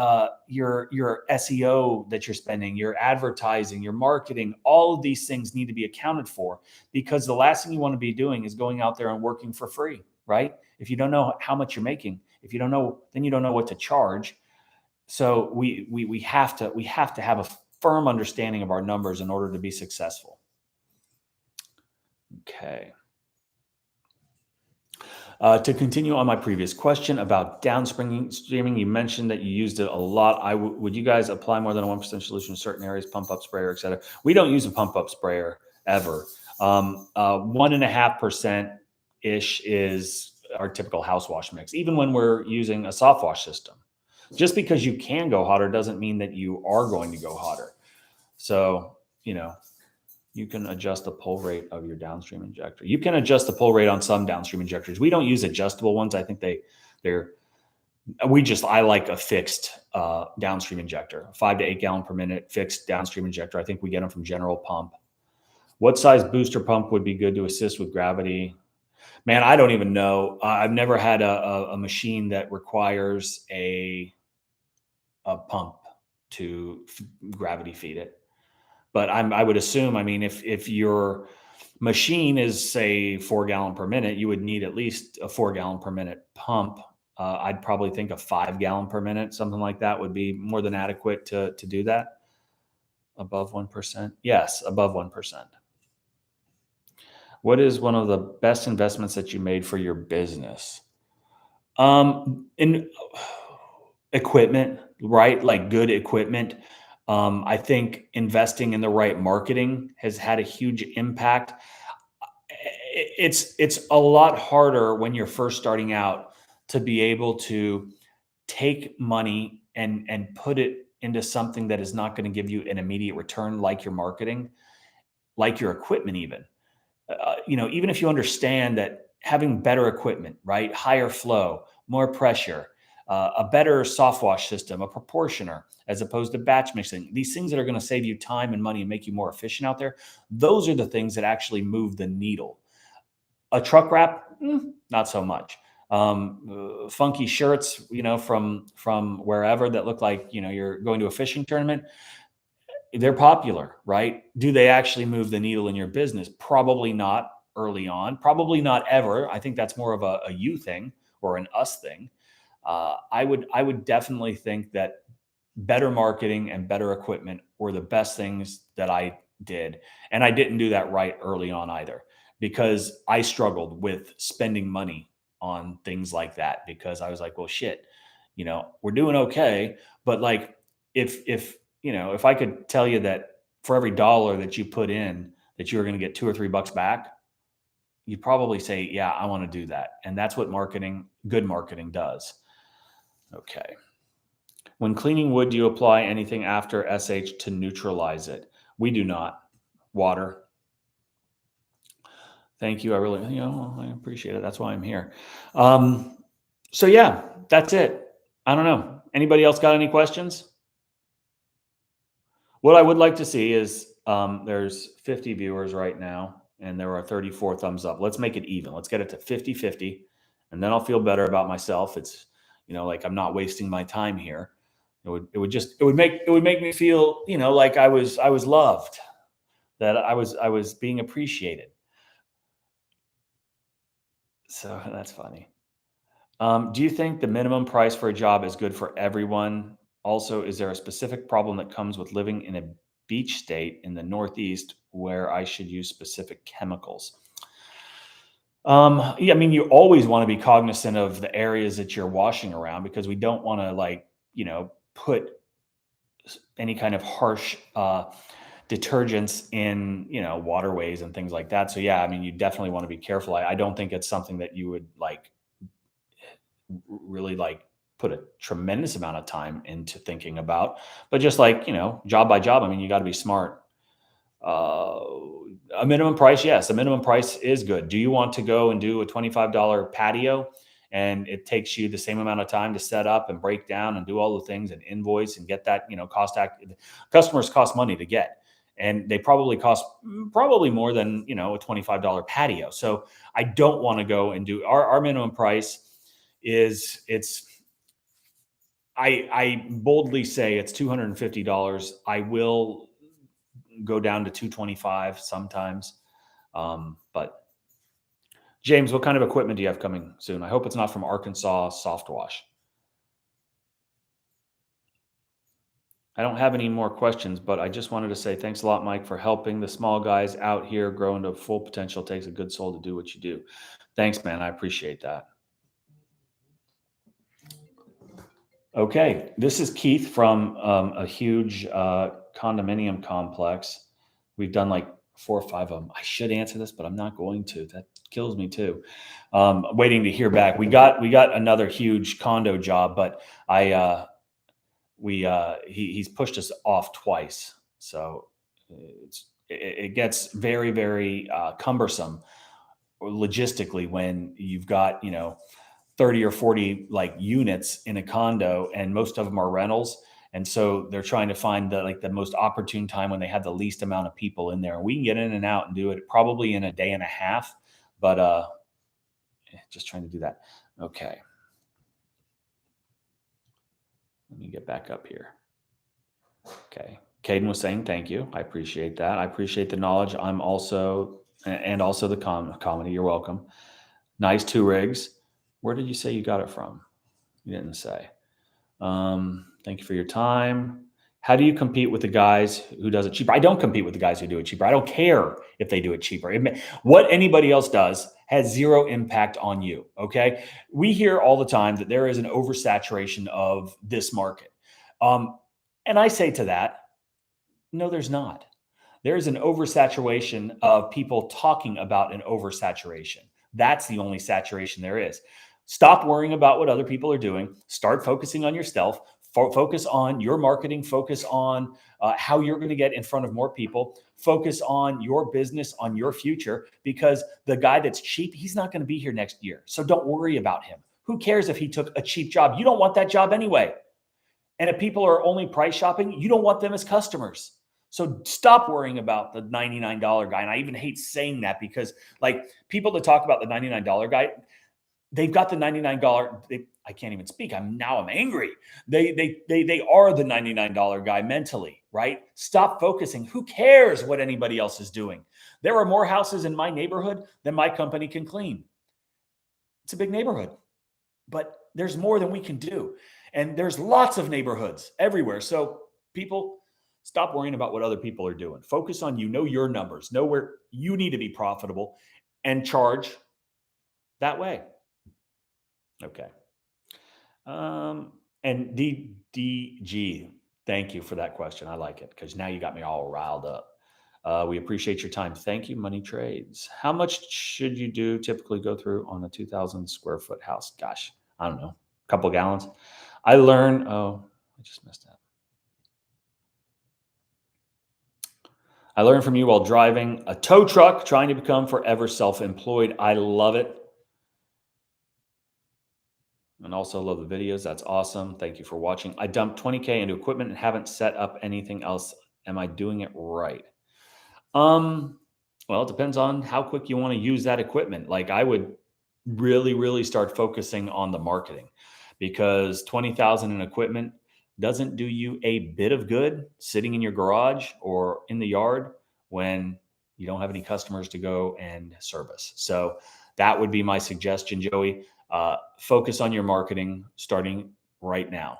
your SEO that you're spending, your advertising, your marketing, all of these things need to be accounted for, because the last thing you want to be doing is going out there and working for free, right? If you don't know how much you're making, if you don't know, then you don't know what to charge. So we have to have a firm understanding of our numbers in order to be successful. Okay. To continue on my previous question about downstreaming, you mentioned that you used it a lot. Would you guys apply more than a 1% solution in certain areas, pump up sprayer, et cetera? We don't use a pump up sprayer ever. 1.5% ish is our typical house wash mix, even when we're using a soft wash system. Just because you can go hotter doesn't mean that you are going to go hotter. So, you can adjust the pull rate of your downstream injector. You can adjust the pull rate on some downstream injectors. We don't use adjustable ones. I think I like a fixed downstream injector, 5 to 8 gallon per minute fixed downstream injector. I think we get them from General Pump. What size booster pump would be good to assist with gravity? Man, I don't even know. I've never had a machine that requires a pump to gravity feed it. But I would assume, if your machine is, say, 4 gallon per minute, you would need at least a 4 gallon per minute pump. I'd probably think a 5 gallon per minute, something like that, would be more than adequate to do that. Above 1%? Yes, above 1%. What is one of the best investments that you made for your business? In equipment, right? Like good equipment. I think investing in the right marketing has had a huge impact. It's a lot harder when you're first starting out to be able to take money and put it into something that is not going to give you an immediate return, like your marketing, like your equipment even. Even if you understand that having better equipment, right? Higher flow, more pressure, a better soft wash system, a proportioner, as opposed to batch mixing. These things that are going to save you time and money and make you more efficient out there, those are the things that actually move the needle. A truck wrap, not so much. funky shirts, from wherever that look like, you're going to a fishing tournament. They're popular, right? Do they actually move the needle in your business? Probably not early on, probably not ever. I think that's more of a you thing or an us thing. I would definitely think that better marketing and better equipment were the best things that I did. And I didn't do that right early on either, because I struggled with spending money on things like that, because I was like, well, shit, we're doing okay. But like, if I could tell you that for every dollar that you put in, that you were going to get $2 or $3 back, you'd probably say, yeah, I want to do that. And that's what good marketing does. Okay. When cleaning wood, do you apply anything after SH to neutralize it? We do not. Water. Thank you. I appreciate it. That's why I'm here. So yeah, that's it. I don't know. Anybody else got any questions? What I would like to see is, there's 50 viewers right now, and there are 34 thumbs up. Let's make it even. Let's get it to 50-50, and then I'll feel better about myself. It's, like I'm not wasting my time here. It would make me feel, like I was loved, that I was being appreciated. So that's funny. Do you think the minimum price for a job is good for everyone? Also, is there a specific problem that comes with living in a beach state in the Northeast where I should use specific chemicals? Yeah, I mean, you always want to be cognizant of the areas that you're washing around, because we don't want to, put any kind of harsh detergents in, waterways and things like that. So yeah, I mean, you definitely want to be careful. I don't think it's something that you would really put a tremendous amount of time into thinking about, but just job by job. I mean, you got to be smart. A minimum price, yes, a minimum price is good. Do you want to go and do a $25 patio, and it takes you the same amount of time to set up and break down and do all the things and invoice and get that, customers cost money to get, and they probably cost more than, a $25 patio. So I don't want to go and do our minimum price I boldly say it's $250. I will go down to $225 sometimes. But James, what kind of equipment do you have coming soon? I hope it's not from Arkansas Soft Wash. I don't have any more questions, but I just wanted to say thanks a lot, Mike, for helping the small guys out here grow into full potential. It takes a good soul to do what you do. Thanks, man. I appreciate that. Okay, this is Keith from a huge condominium complex. We've done like 4 or 5 of them. I should answer this, but I'm not going to. That kills me too. Waiting to hear back. We got another huge condo job, but he's pushed us off twice. So it gets very, very cumbersome logistically when you've got 30 or 40 units in a condo, and most of them are rentals. And so they're trying to find the most opportune time when they have the least amount of people in there. We can get in and out and do it probably in a day and a half, but just trying to do that. Okay. Let me get back up here. Okay. Caden was saying, thank you. I appreciate that. I appreciate the knowledge. And also the comedy. You're welcome. Nice 2 rigs. Where did you say you got it from? You didn't say. Thank you for your time. How do you compete with the guys who does it cheaper? I don't compete with the guys who do it cheaper. I don't care if they do it cheaper. What anybody else does has zero impact on you. Okay. We hear all the time that there is an oversaturation of this market. And I say to that, no, there's not. There's an oversaturation of people talking about an oversaturation. That's the only saturation there is. Stop worrying about what other people are doing. Start focusing on yourself. Focus on your marketing. Focus on how you're going to get in front of more people. Focus on your business, on your future, because the guy that's cheap, he's not going to be here next year. So don't worry about him. Who cares if he took a cheap job? You don't want that job anyway. And if people are only price shopping, you don't want them as customers. So stop worrying about the $99 guy. And I even hate saying that, because people that talk about the $99 guy, they've got the $99. I can't even speak. I'm angry. They are the $99 guy mentally, right? Stop focusing. Who cares what anybody else is doing? There are more houses in my neighborhood than my company can clean. It's a big neighborhood, but there's more than we can do. And there's lots of neighborhoods everywhere. So people, stop worrying about what other people are doing. Focus on you, know your numbers, know where you need to be profitable and charge that way. Okay. And DDG, thank you for that question. I like it because now you got me all riled up. We appreciate your time. Thank you, Money Trades. How much should you do typically go through on a 2,000 square foot house? Gosh, I don't know, a couple gallons. I learned, oh, I just missed that. I learned from you while driving a tow truck, trying to become forever self-employed. I love it. And also love the videos. That's awesome. Thank you for watching. I dumped 20K into equipment and haven't set up anything else. Am I doing it right? Well, it depends on how quick you want to use that equipment. Like I would really start focusing on the marketing, because 20,000 in equipment doesn't do you a bit of good sitting in your garage or in the yard when you don't have any customers to go and service. So that would be my suggestion, Joey. Focus on your marketing starting right now.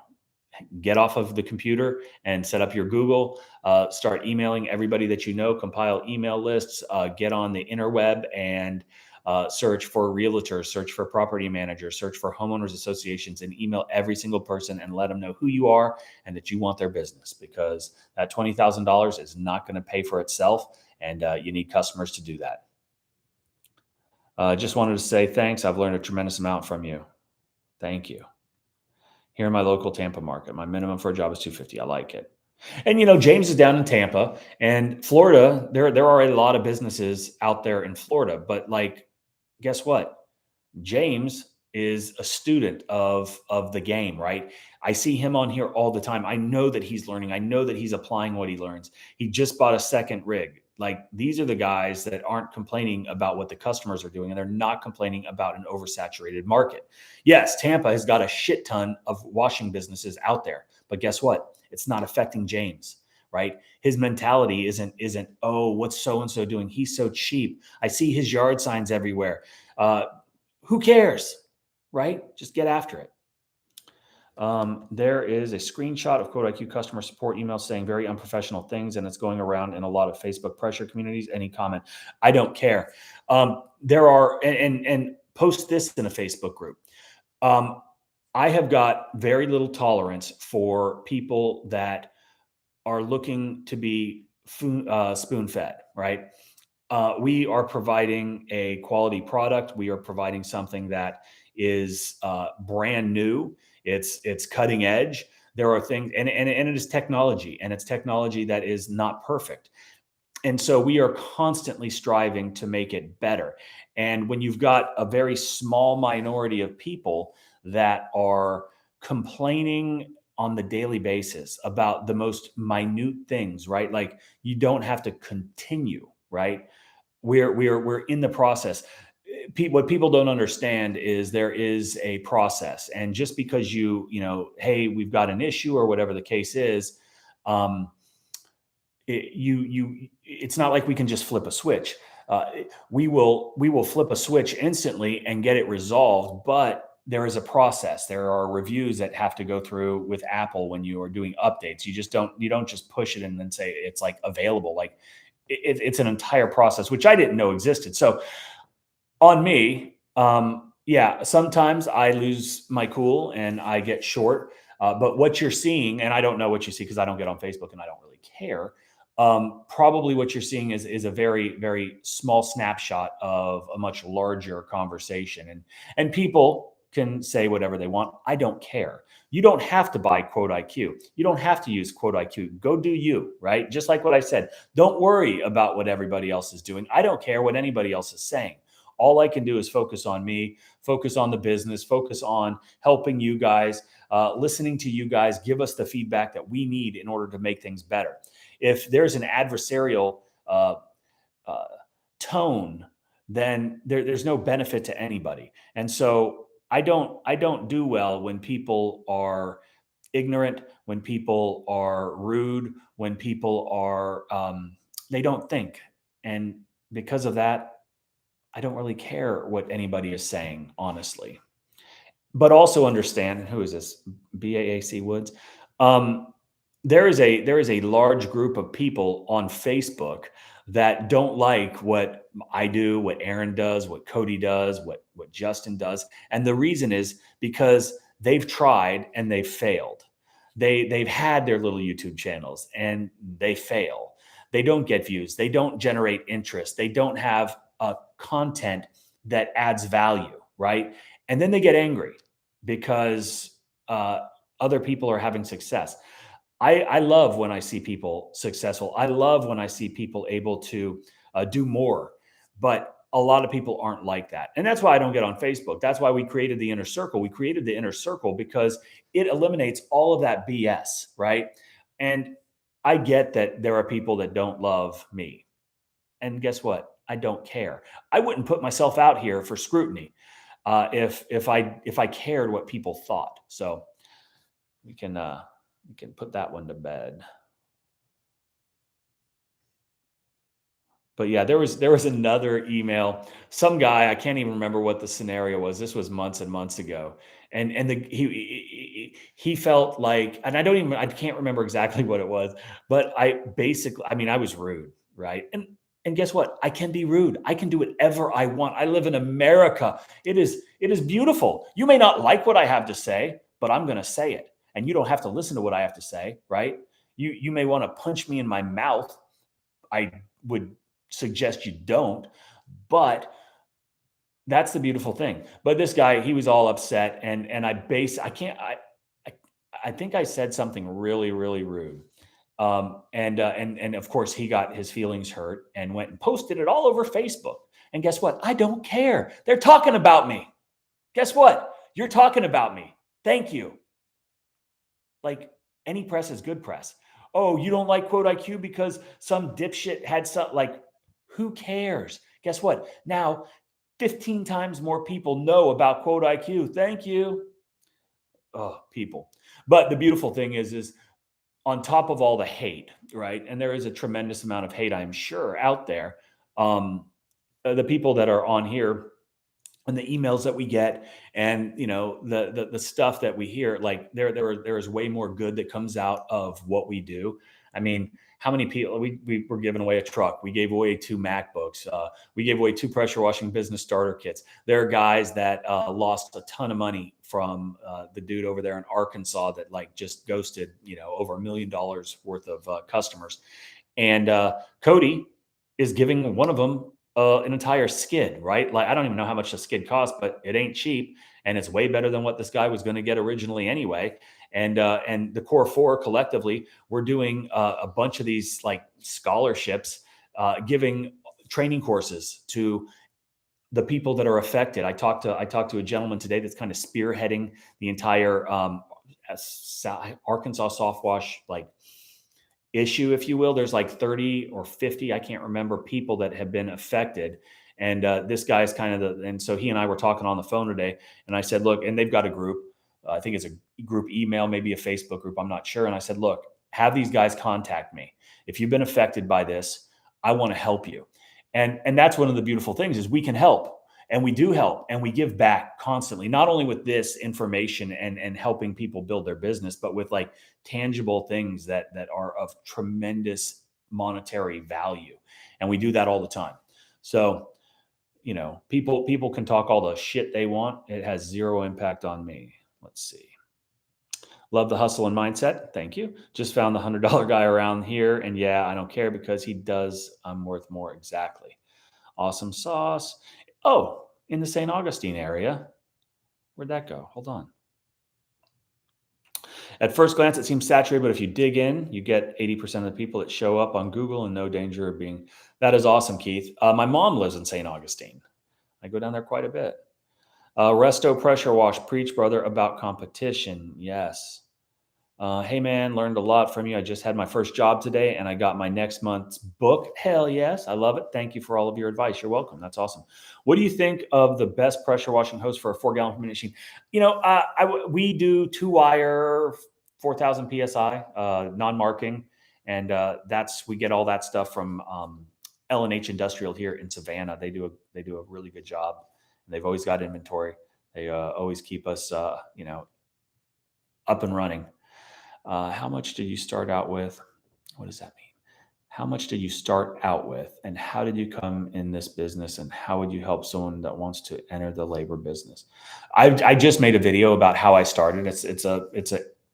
Get off of the computer and set up your Google. Start emailing everybody that you know, compile email lists, get on the interweb and search for realtors, search for property managers, search for homeowners associations, and email every single person and let them know who you are and that you want their business, because that $20,000 is not going to pay for itself, and you need customers to do that. Just wanted to say thanks. I've learned a tremendous amount from you. Thank you. Here in my local Tampa market, my minimum for a job is $250. I like it. And James is down in Tampa, and Florida. There are a lot of businesses out there in Florida, but like, guess what? James is a student of the game, right? I see him on here all the time. I know that he's learning. I know that he's applying what he learns. He just bought a second rig. Like, these are the guys that aren't complaining about what the customers are doing, and they're not complaining about an oversaturated market. Yes, Tampa has got a shit ton of washing businesses out there, but guess what? It's not affecting James, right? His mentality isn't, oh, what's so-and-so doing? He's so cheap. I see his yard signs everywhere. Who cares, right? Just get after it. There is a screenshot of 𝗤𝘂cije customer support email saying very unprofessional things, and it's going around in a lot of Facebook pressure communities. Any comment? I don't care. There are, and post this in a Facebook group. I have got very little tolerance for people that are looking to be spoon-fed, right? We are providing a quality product. We are providing something that is brand new. It's cutting edge. There are things, and it is technology, and it's technology that is not perfect. And so we are constantly striving to make it better. And when you've got a very small minority of people that are complaining on the daily basis about the most minute things, right? Like, you don't have to continue, right? We're in the process. What people don't understand is there is a process, and just because hey, we've got an issue or whatever the case is, it's not like we can just flip a switch. We will flip a switch instantly and get it resolved, but there is a process. There are reviews that have to go through with Apple when you are doing updates. You don't just push it and then say it's like available. Like, it's an entire process, which I didn't know existed. So on me, yeah, sometimes I lose my cool and I get short. But what you're seeing, and I don't know what you see because I don't get on Facebook and I don't really care. Probably what you're seeing is a very, very small snapshot of a much larger conversation. And people can say whatever they want. I don't care. You don't have to buy 𝗤𝘂cije. You don't have to use 𝗤𝘂cije. Go do you, right? Just like what I said. Don't worry about what everybody else is doing. I don't care what anybody else is saying. All I can do is focus on me, focus on the business, focus on helping you guys, listening to you guys, give us the feedback that we need in order to make things better. If there's an adversarial tone, then there's no benefit to anybody. And so I don't do well when people are ignorant, when people are rude, when people are they don't think. And because of that, I don't really care what anybody is saying, honestly. But also understand, and who is this? BAAC Woods. Um, there is a large group of people on Facebook that don't like what I do, what Aaron does, what Cody does, what Justin does, and the reason is because they've tried and they've failed. They've had their little YouTube channels and they fail. They don't get views. They don't generate interest. They don't have content that adds value, right? And then they get angry because other people are having success. I love when I see people successful. I love when I see people able to do more. But a lot of people aren't like that. And that's why I don't get on Facebook. That's why we created the inner circle. We created the inner circle because it eliminates all of that BS, right? And I get that there are people that don't love me. And guess what? I don't care. I wouldn't put myself out here for scrutiny if I cared what people thought. So we can put that one to bed. But yeah, there was another email. Some guy, I can't even remember what the scenario was. This was months and months ago, and he felt like, and I can't remember exactly what it was, but I mean, I was rude, right? And guess what? I can be rude. I can do whatever I want. I live in America. It is beautiful. You may not like what I have to say, but I'm going to say it, and you don't have to listen to what I have to say, right? You may want to punch me in my mouth. I would suggest you don't, but that's the beautiful thing. But this guy, he was all upset, and I can't I I think I said something really really rude, and of course he got his feelings hurt and went and posted it all over Facebook. And guess what? I don't care. They're talking about me. Guess what? You're talking about me. Thank you. Like, any press is good press. Oh, you don't like quote IQ because some dipshit had some, like, who cares? Guess what? Now 15 times more people know about quote IQ. Thank you. Oh, people. But the beautiful thing is on top of all the hate, right? And there is a tremendous amount of hate, I'm sure, out there. Um, the people that are on here and the emails that we get, and the stuff that we hear, like, there is way more good that comes out of what we do. I mean, how many people we were giving away a truck, we gave away 2 MacBooks, we gave away 2 pressure washing business starter kits. There are guys that lost a ton of money from the dude over there in Arkansas that, like, just ghosted over $1 million worth of customers. And Cody is giving one of them an entire skid, right? Like, I don't even know how much a skid costs, but it ain't cheap, and it's way better than what this guy was going to get originally anyway. And the core four collectively, we're doing a bunch of these, like, scholarships, giving training courses to the people that are affected. I talked to a gentleman today that's kind of spearheading the entire Arkansas soft wash, like, issue, if you will. There's like 30 or 50, I can't remember, people that have been affected. And this guy's kind of and so he and I were talking on the phone today, and I said, look, and they've got a group. I think it's a group email, maybe a Facebook group, I'm not sure. And I said, look, have these guys contact me. If you've been affected by this, I want to help you. And that's one of the beautiful things, is we can help. And we do help, and we give back constantly, not only with this information and helping people build their business, but with, like, tangible things that are of tremendous monetary value. And we do that all the time. So, people can talk all the shit they want. It has zero impact on me. Let's see. Love the hustle and mindset. Thank you. Just found the $100 guy around here. And yeah, I don't care because he does. I'm worth more. Exactly. Awesome sauce. Oh, in the St. Augustine area. Where'd that go? Hold on. At first glance, it seems saturated, but if you dig in, you get 80% of the people that show up on Google, and no danger of being. That is awesome, Keith. My mom lives in St. Augustine. I go down there quite a bit. Resto Pressure Wash, preach, brother, about competition. Yes. Hey man, learned a lot from you. I just had my first job today and I got my next month's book. Hell yes. I love it. Thank you for all of your advice. You're welcome. That's awesome. What do you think of the best pressure washing hose for a 4 gallon per minute machine? We do 2 wire, 4,000 PSI, non-marking. And we get all that stuff from L&H Industrial here in Savannah. They do a really good job. And they've always got inventory. They always keep us, up and running. How much did you start out with? What does that mean? How much did you start out with, and how did you come in this business, and how would you help someone that wants to enter the labor business? I just made a video about how I started. It's a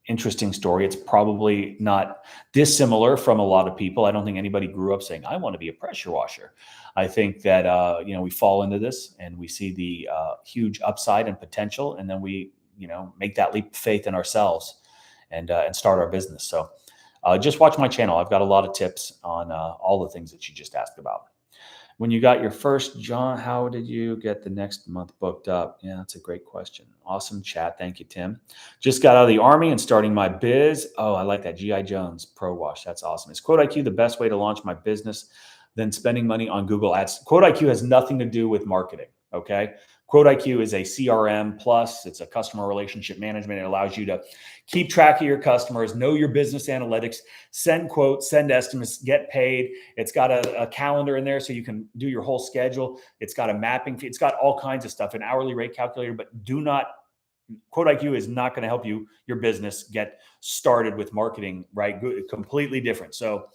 interesting story. It's probably not dissimilar from a lot of people. I don't think anybody grew up saying, I want to be a pressure washer. I think that we fall into this and we see the huge upside and potential, and then we make that leap of faith in ourselves and start our business. So just watch my channel. I've got a lot of tips on all the things that you just asked about. When you got your first John, how did you get the next month booked up? Yeah, that's a great question. Awesome chat. Thank you, Tim. Just got out of the Army and starting my biz. Oh, I like that. G.I. Jones Pro Wash. That's awesome. Is 𝗤𝗂IQ the best way to launch my business than spending money on Google Ads? 𝗤𝗂IQ has nothing to do with marketing. Okay. 𝗤𝗂IQ is a CRM plus. It's a customer relationship management. It allows you to keep track of your customers, know your business analytics, send quotes, send estimates, get paid. It's got a calendar in there so you can do your whole schedule. It's got a mapping fee. It's got all kinds of stuff, an hourly rate calculator, but 𝗤𝗂IQ is not going to help your business get started with marketing, right? Completely different. So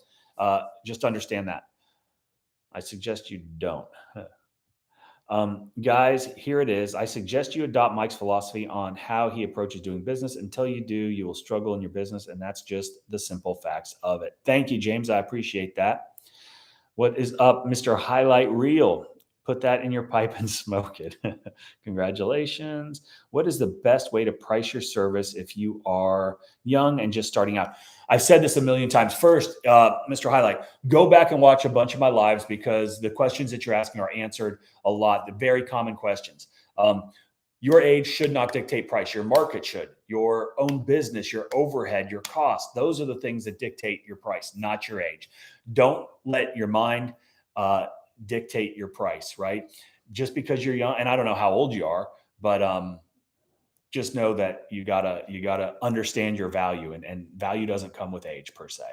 just understand that. I suggest you don't. Guys, here it is. I suggest you adopt Mike's philosophy on how he approaches doing business. Until you do, you will struggle in your business. And that's just the simple facts of it. Thank you, James. I appreciate that. What is up, Mr. Highlight Reel? Put that in your pipe and smoke it. Congratulations. What is the best way to price your service if you are young and just starting out? I've said this a million times. First, Mr. Highlight, go back and watch a bunch of my lives because the questions that you're asking are answered a lot. The very common questions. Your age should not dictate price. Your market should. Your own business, your overhead, your cost. Those are the things that dictate your price, not your age. Don't let your mind dictate your price, right? Just because you're young, and I don't know how old you are, but just know that you gotta understand your value, and value doesn't come with age per se.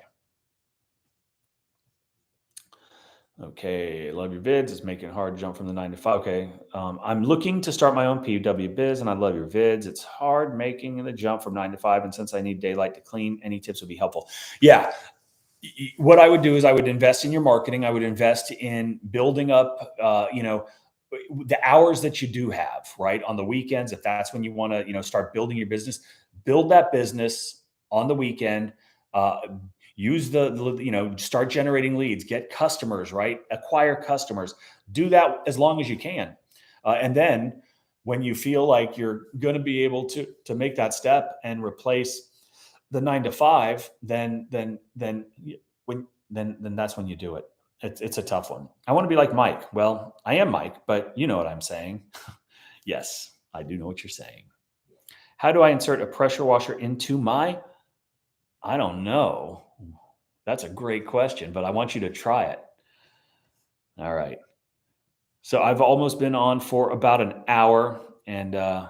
Okay, love your vids. It's making it hard to jump from the 9 to 5. Okay, I'm looking to start my own PW biz, and I love your vids. It's hard making the jump from 9 to 5, and since I need daylight to clean, any tips would be helpful. Yeah, what I would do is I would invest in your marketing. I would invest in building up, the hours that you do have, right? On the weekends, if that's when you want to, start building your business, build that business on the weekend. Use start generating leads, get customers, right? Acquire customers. Do that as long as you can. And then when you feel like you're going to be able to make that step and replace the 9 to 5, then that's when you do it. It's a tough one. I want to be like Mike. Well, I am Mike, but you know what I'm saying. Yes, I do know what you're saying. How do I insert a pressure washer into I don't know. That's a great question, but I want you to try it. All right. So I've almost been on for about an hour, and oh,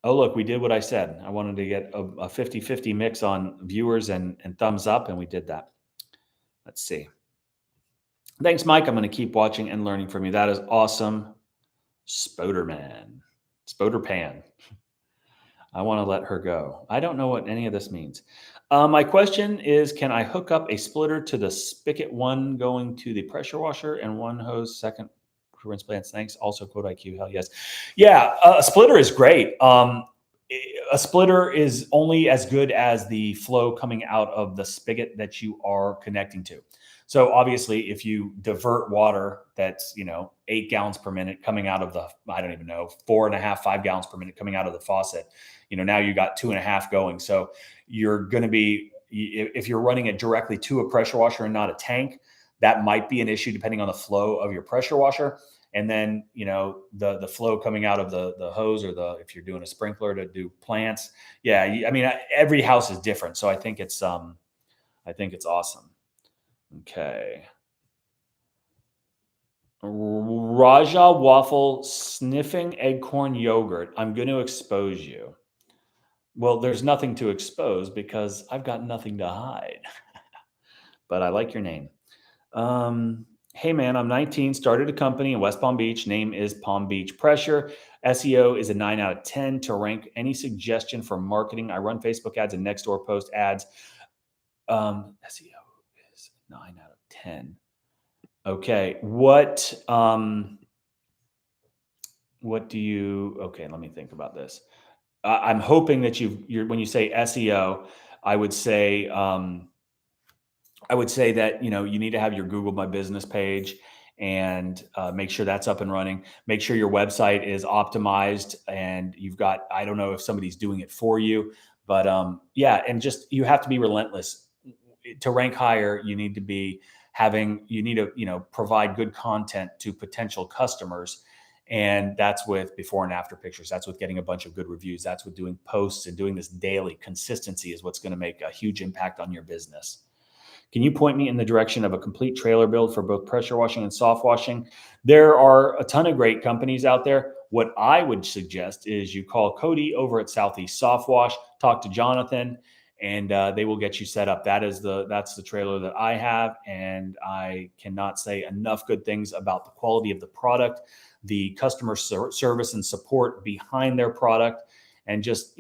look, we did what I said. I wanted to get a 50-50 mix on viewers and thumbs up, and we did that. Let's see. Thanks, Mike. I'm going to keep watching and learning from you. That is awesome. Spoderpan. I want to let her go. I don't know what any of this means. My question is, can I hook up a splitter to the spigot, one going to the pressure washer and one hose second for rinse plants? Thanks. Also, 𝗤𝗂IQ. Hell yes. Yeah, a splitter is great. A splitter is only as good as the flow coming out of the spigot that you are connecting to. So obviously, if you divert water that's 8 gallons per minute coming out of the, I don't even know, 4.5, 5 gallons per minute coming out of the faucet, now you got 2.5 going. So you're going to be, if you're running it directly to a pressure washer and not a tank, that might be an issue depending on the flow of your pressure washer. and then the flow coming out of the hose, or if you're doing a sprinkler to do plants. Yeah, I mean, every house is different, so I think it's awesome. Okay. Raja waffle sniffing acorn yogurt. I'm going to expose you. Well, there's nothing to expose because I've got nothing to hide. But I like your name. Hey man, I'm 19, started a company in West Palm Beach. Name is Palm Beach Pressure. SEO is a 9 out of 10 to rank. Any suggestion for marketing? I run Facebook ads and Nextdoor post ads. SEO is 9 out of 10. Okay. What do you, okay, let me think about this. I'm hoping that when you say SEO, I would say, that, you need to have your Google My Business page, and make sure that's up and running. Make sure your website is optimized, and you've got, I don't know if somebody's doing it for you, but yeah, and just, you have to be relentless to rank higher. You need to provide good content to potential customers. And that's with before and after pictures. That's with getting a bunch of good reviews. That's with doing posts and doing this daily. Consistency is what's going to make a huge impact on your business. Can you point me in the direction of a complete trailer build for both pressure washing and soft washing? There are a ton of great companies out there. What I would suggest is you call Cody over at Southeast Soft Wash, talk to Jonathan, and they will get you set up. That's the trailer that I have, and I cannot say enough good things about the quality of the product, the customer service and support behind their product, and just,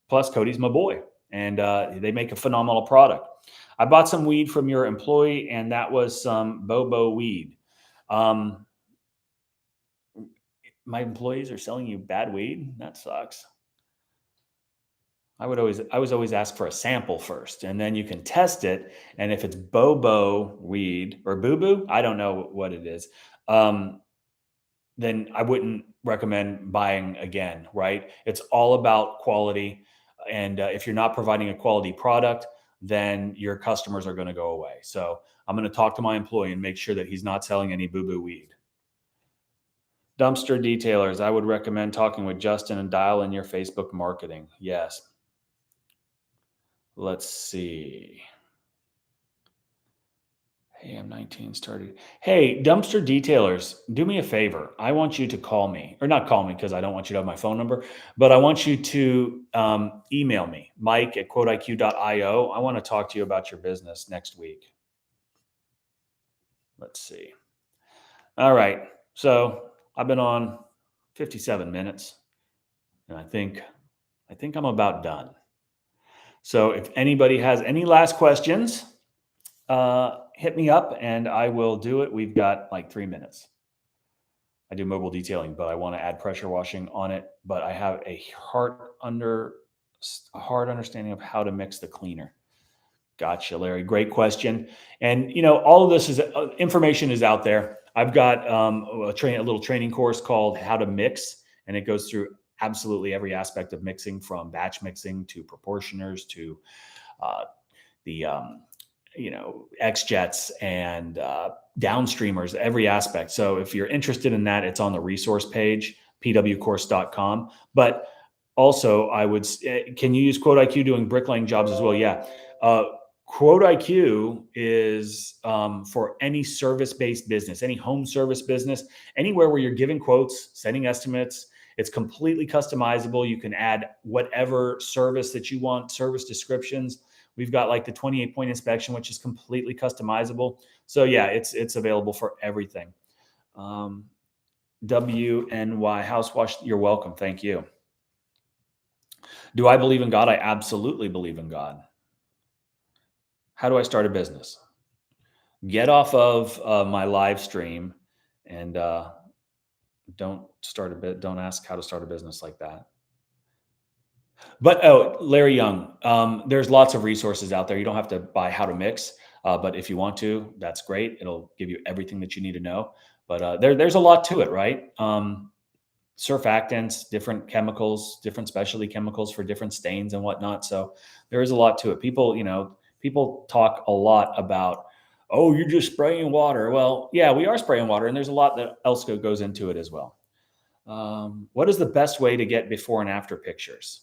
plus Cody's my boy, and they make a phenomenal product. I bought some weed from your employee, and that was some Bobo weed. My employees are selling you bad weed? That sucks. I was always ask for a sample first, and then you can test it. And if it's Bobo weed or Boo Boo, I don't know what it is. Then I wouldn't recommend buying again, right? It's all about quality. And if you're not providing a quality product, then your customers are going to go away. So I'm going to talk to my employee and make sure that he's not selling any boo-boo weed. Dumpster detailers. I would recommend talking with Justin and dial in your Facebook marketing. Yes. Let's see. Hey, I'm 19, started. Hey, dumpster detailers, do me a favor. I want you to call me, or not call me because I don't want you to have my phone number, but I want you to email me, mike@𝗤𝘂𝗁.io. I want to talk to you about your business next week. Let's see. All right. So I've been on 57 minutes, and I think I'm about done. So if anybody has any last questions, hit me up and I will do it. We've got like 3 minutes. I do mobile detailing, but I want to add pressure washing on it. But I have a hard understanding of how to mix the cleaner. Gotcha, Larry. Great question. And all of this is information is out there. I've got a little training course called How to Mix, and it goes through absolutely every aspect of mixing, from batch mixing to proportioners to the X-jets and downstreamers, every aspect. So if you're interested in that, it's on the resource page, pwcourse.com. But also, can you use 𝗤𝑂𝑖𝑞 doing bricklaying jobs as well? Yeah. 𝗤𝑂𝑖𝑞 is for any service-based business, any home service business, anywhere where you're giving quotes, sending estimates. It's completely customizable. You can add whatever service that you want, service descriptions. We've got like the 28-point inspection, which is completely customizable. So yeah, it's available for everything. WNY House Wash, you're welcome. Thank you. Do I believe in God? I absolutely believe in God. How do I start a business? Get off of my live stream and don't ask how to start a business like that. But Larry Young, there's lots of resources out there. You don't have to buy How to Mix, but if you want to, that's great. It'll give you everything that you need to know. But there's a lot to it, right? Surfactants, different chemicals, different specialty chemicals for different stains and whatnot. So there is a lot to it. People talk a lot about Oh, you're just spraying water. Well, yeah, we are spraying water, and there's a lot that else goes into it as well. What is the best way to get before and after pictures?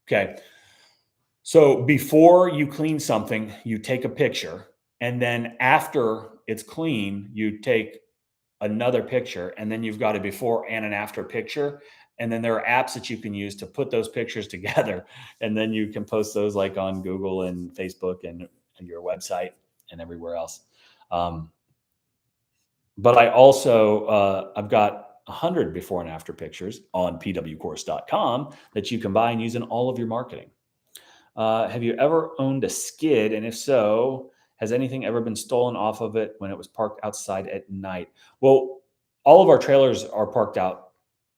Okay. So before you clean something, you take a picture, and then after it's clean, you take another picture, and then you've got a before and an after picture. And then there are apps that you can use to put those pictures together, and then you can post those like on Google and Facebook and your website and everywhere else. Um, but I also I've got 100 before and after pictures on pwcourse.com that you can buy and use in all of your marketing. Have you ever owned a skid? And if so, has anything ever been stolen off of it when it was parked outside at night? Well, all of our trailers are parked out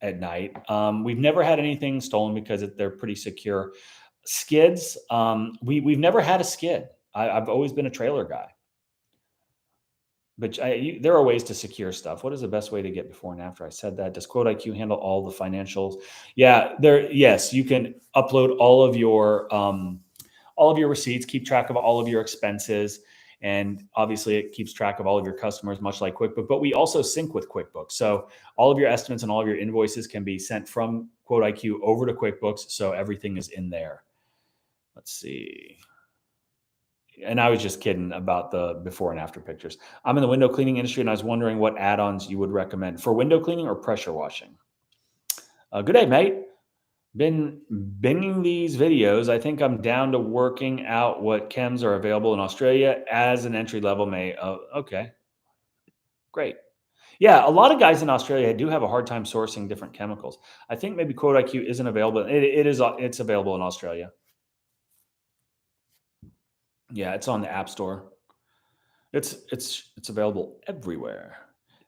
at night. We've never had anything stolen because they're pretty secure. Skids, we've never had a skid. I've always been a trailer guy. But there are ways to secure stuff. What is the best way to get before and after? I said that. Does Quote IQ handle all the financials? Yeah, there. Yes, you can upload all of your receipts, keep track of all of your expenses, and obviously it keeps track of all of your customers, much like QuickBooks. But we also sync with QuickBooks, so all of your estimates and all of your invoices can be sent from Quote IQ over to QuickBooks, so everything is in there. Let's see. And I was just kidding about the before and after pictures. I'm in the window cleaning industry, and I was wondering what add-ons you would recommend for window cleaning or pressure washing. Good day, mate. Been binging these videos. I think I'm down to working out what chems are available in Australia as an entry level may. Okay, great. Yeah, a lot of guys in Australia do have a hard time sourcing different chemicals. I think maybe Quote IQ isn't available. It is. It's available in Australia. Yeah, it's on the App Store. It's available everywhere.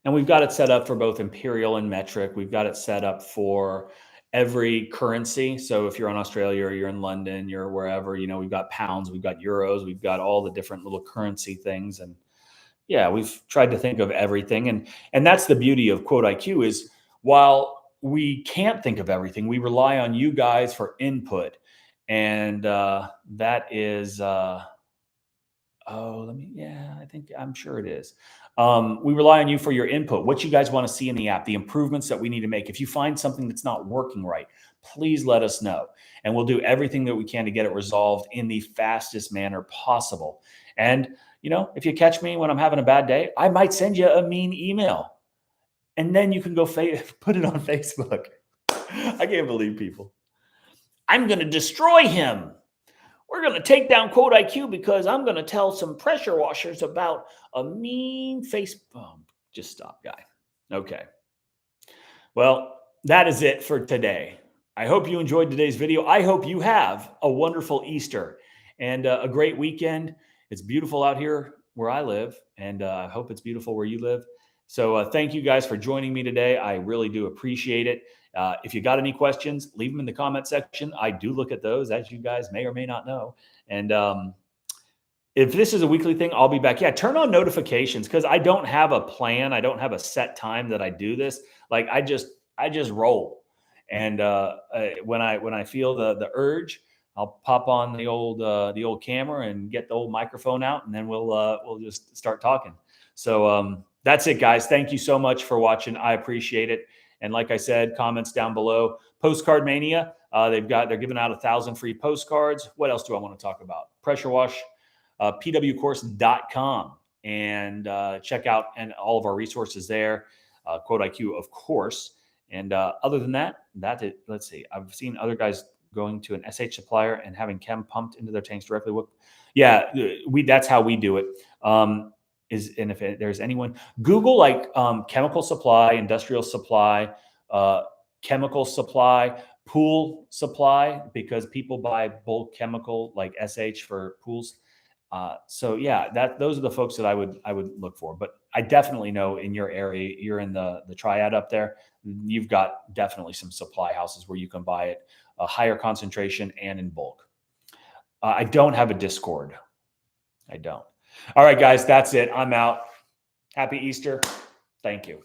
And we've got it set up for both imperial and metric. We've got it set up for every currency. So if you're in Australia or you're in London, you're wherever, we've got pounds, we've got euros, we've got all the different little currency things. And yeah, we've tried to think of everything. And that's the beauty of Quote IQ is while we can't think of everything, we rely on you guys for input. And that is I'm sure it is. We rely on you for your input, what you guys want to see in the app, the improvements that we need to make. If you find something that's not working right, please let us know. And we'll do everything that we can to get it resolved in the fastest manner possible. And, if you catch me when I'm having a bad day, I might send you a mean email. And then you can go put it on Facebook. I can't believe people. I'm going to destroy him. We're going to take down Quote IQ because I'm going to tell some pressure washers about a mean face. Oh, just stop, guy. Okay. Well, that is it for today. I hope you enjoyed today's video. I hope you have a wonderful Easter and a great weekend. It's beautiful out here where I live, and I hope it's beautiful where you live. So thank you guys for joining me today. I really do appreciate it. If you got any questions, leave them in the comment section. I do look at those, as you guys may or may not know. And if this is a weekly thing, I'll be back. Yeah, turn on notifications because I don't have a plan. I don't have a set time that I do this. Like I just roll. And when I feel the urge, I'll pop on the old camera and get the old microphone out, and then we'll just start talking. So that's it, guys. Thank you so much for watching. I appreciate it. And like I said, comments down below. Postcard Mania. They're giving out 1,000 free postcards. What else do I want to talk about? Pressure wash, pwcourse.com, and check out and all of our resources there. Quote IQ, of course. And other than that, let's see. I've seen other guys going to an SH supplier and having chem pumped into their tanks directly. That's how we do it. And if there's anyone, Google chemical supply, industrial supply, chemical supply, pool supply, because people buy bulk chemical like SH for pools. Those are the folks that I would look for. But I definitely know in your area, you're in the triad up there. You've got definitely some supply houses where you can buy it a higher concentration and in bulk. I don't have a Discord. I don't. All right, guys, that's it. I'm out. Happy Easter. Thank you.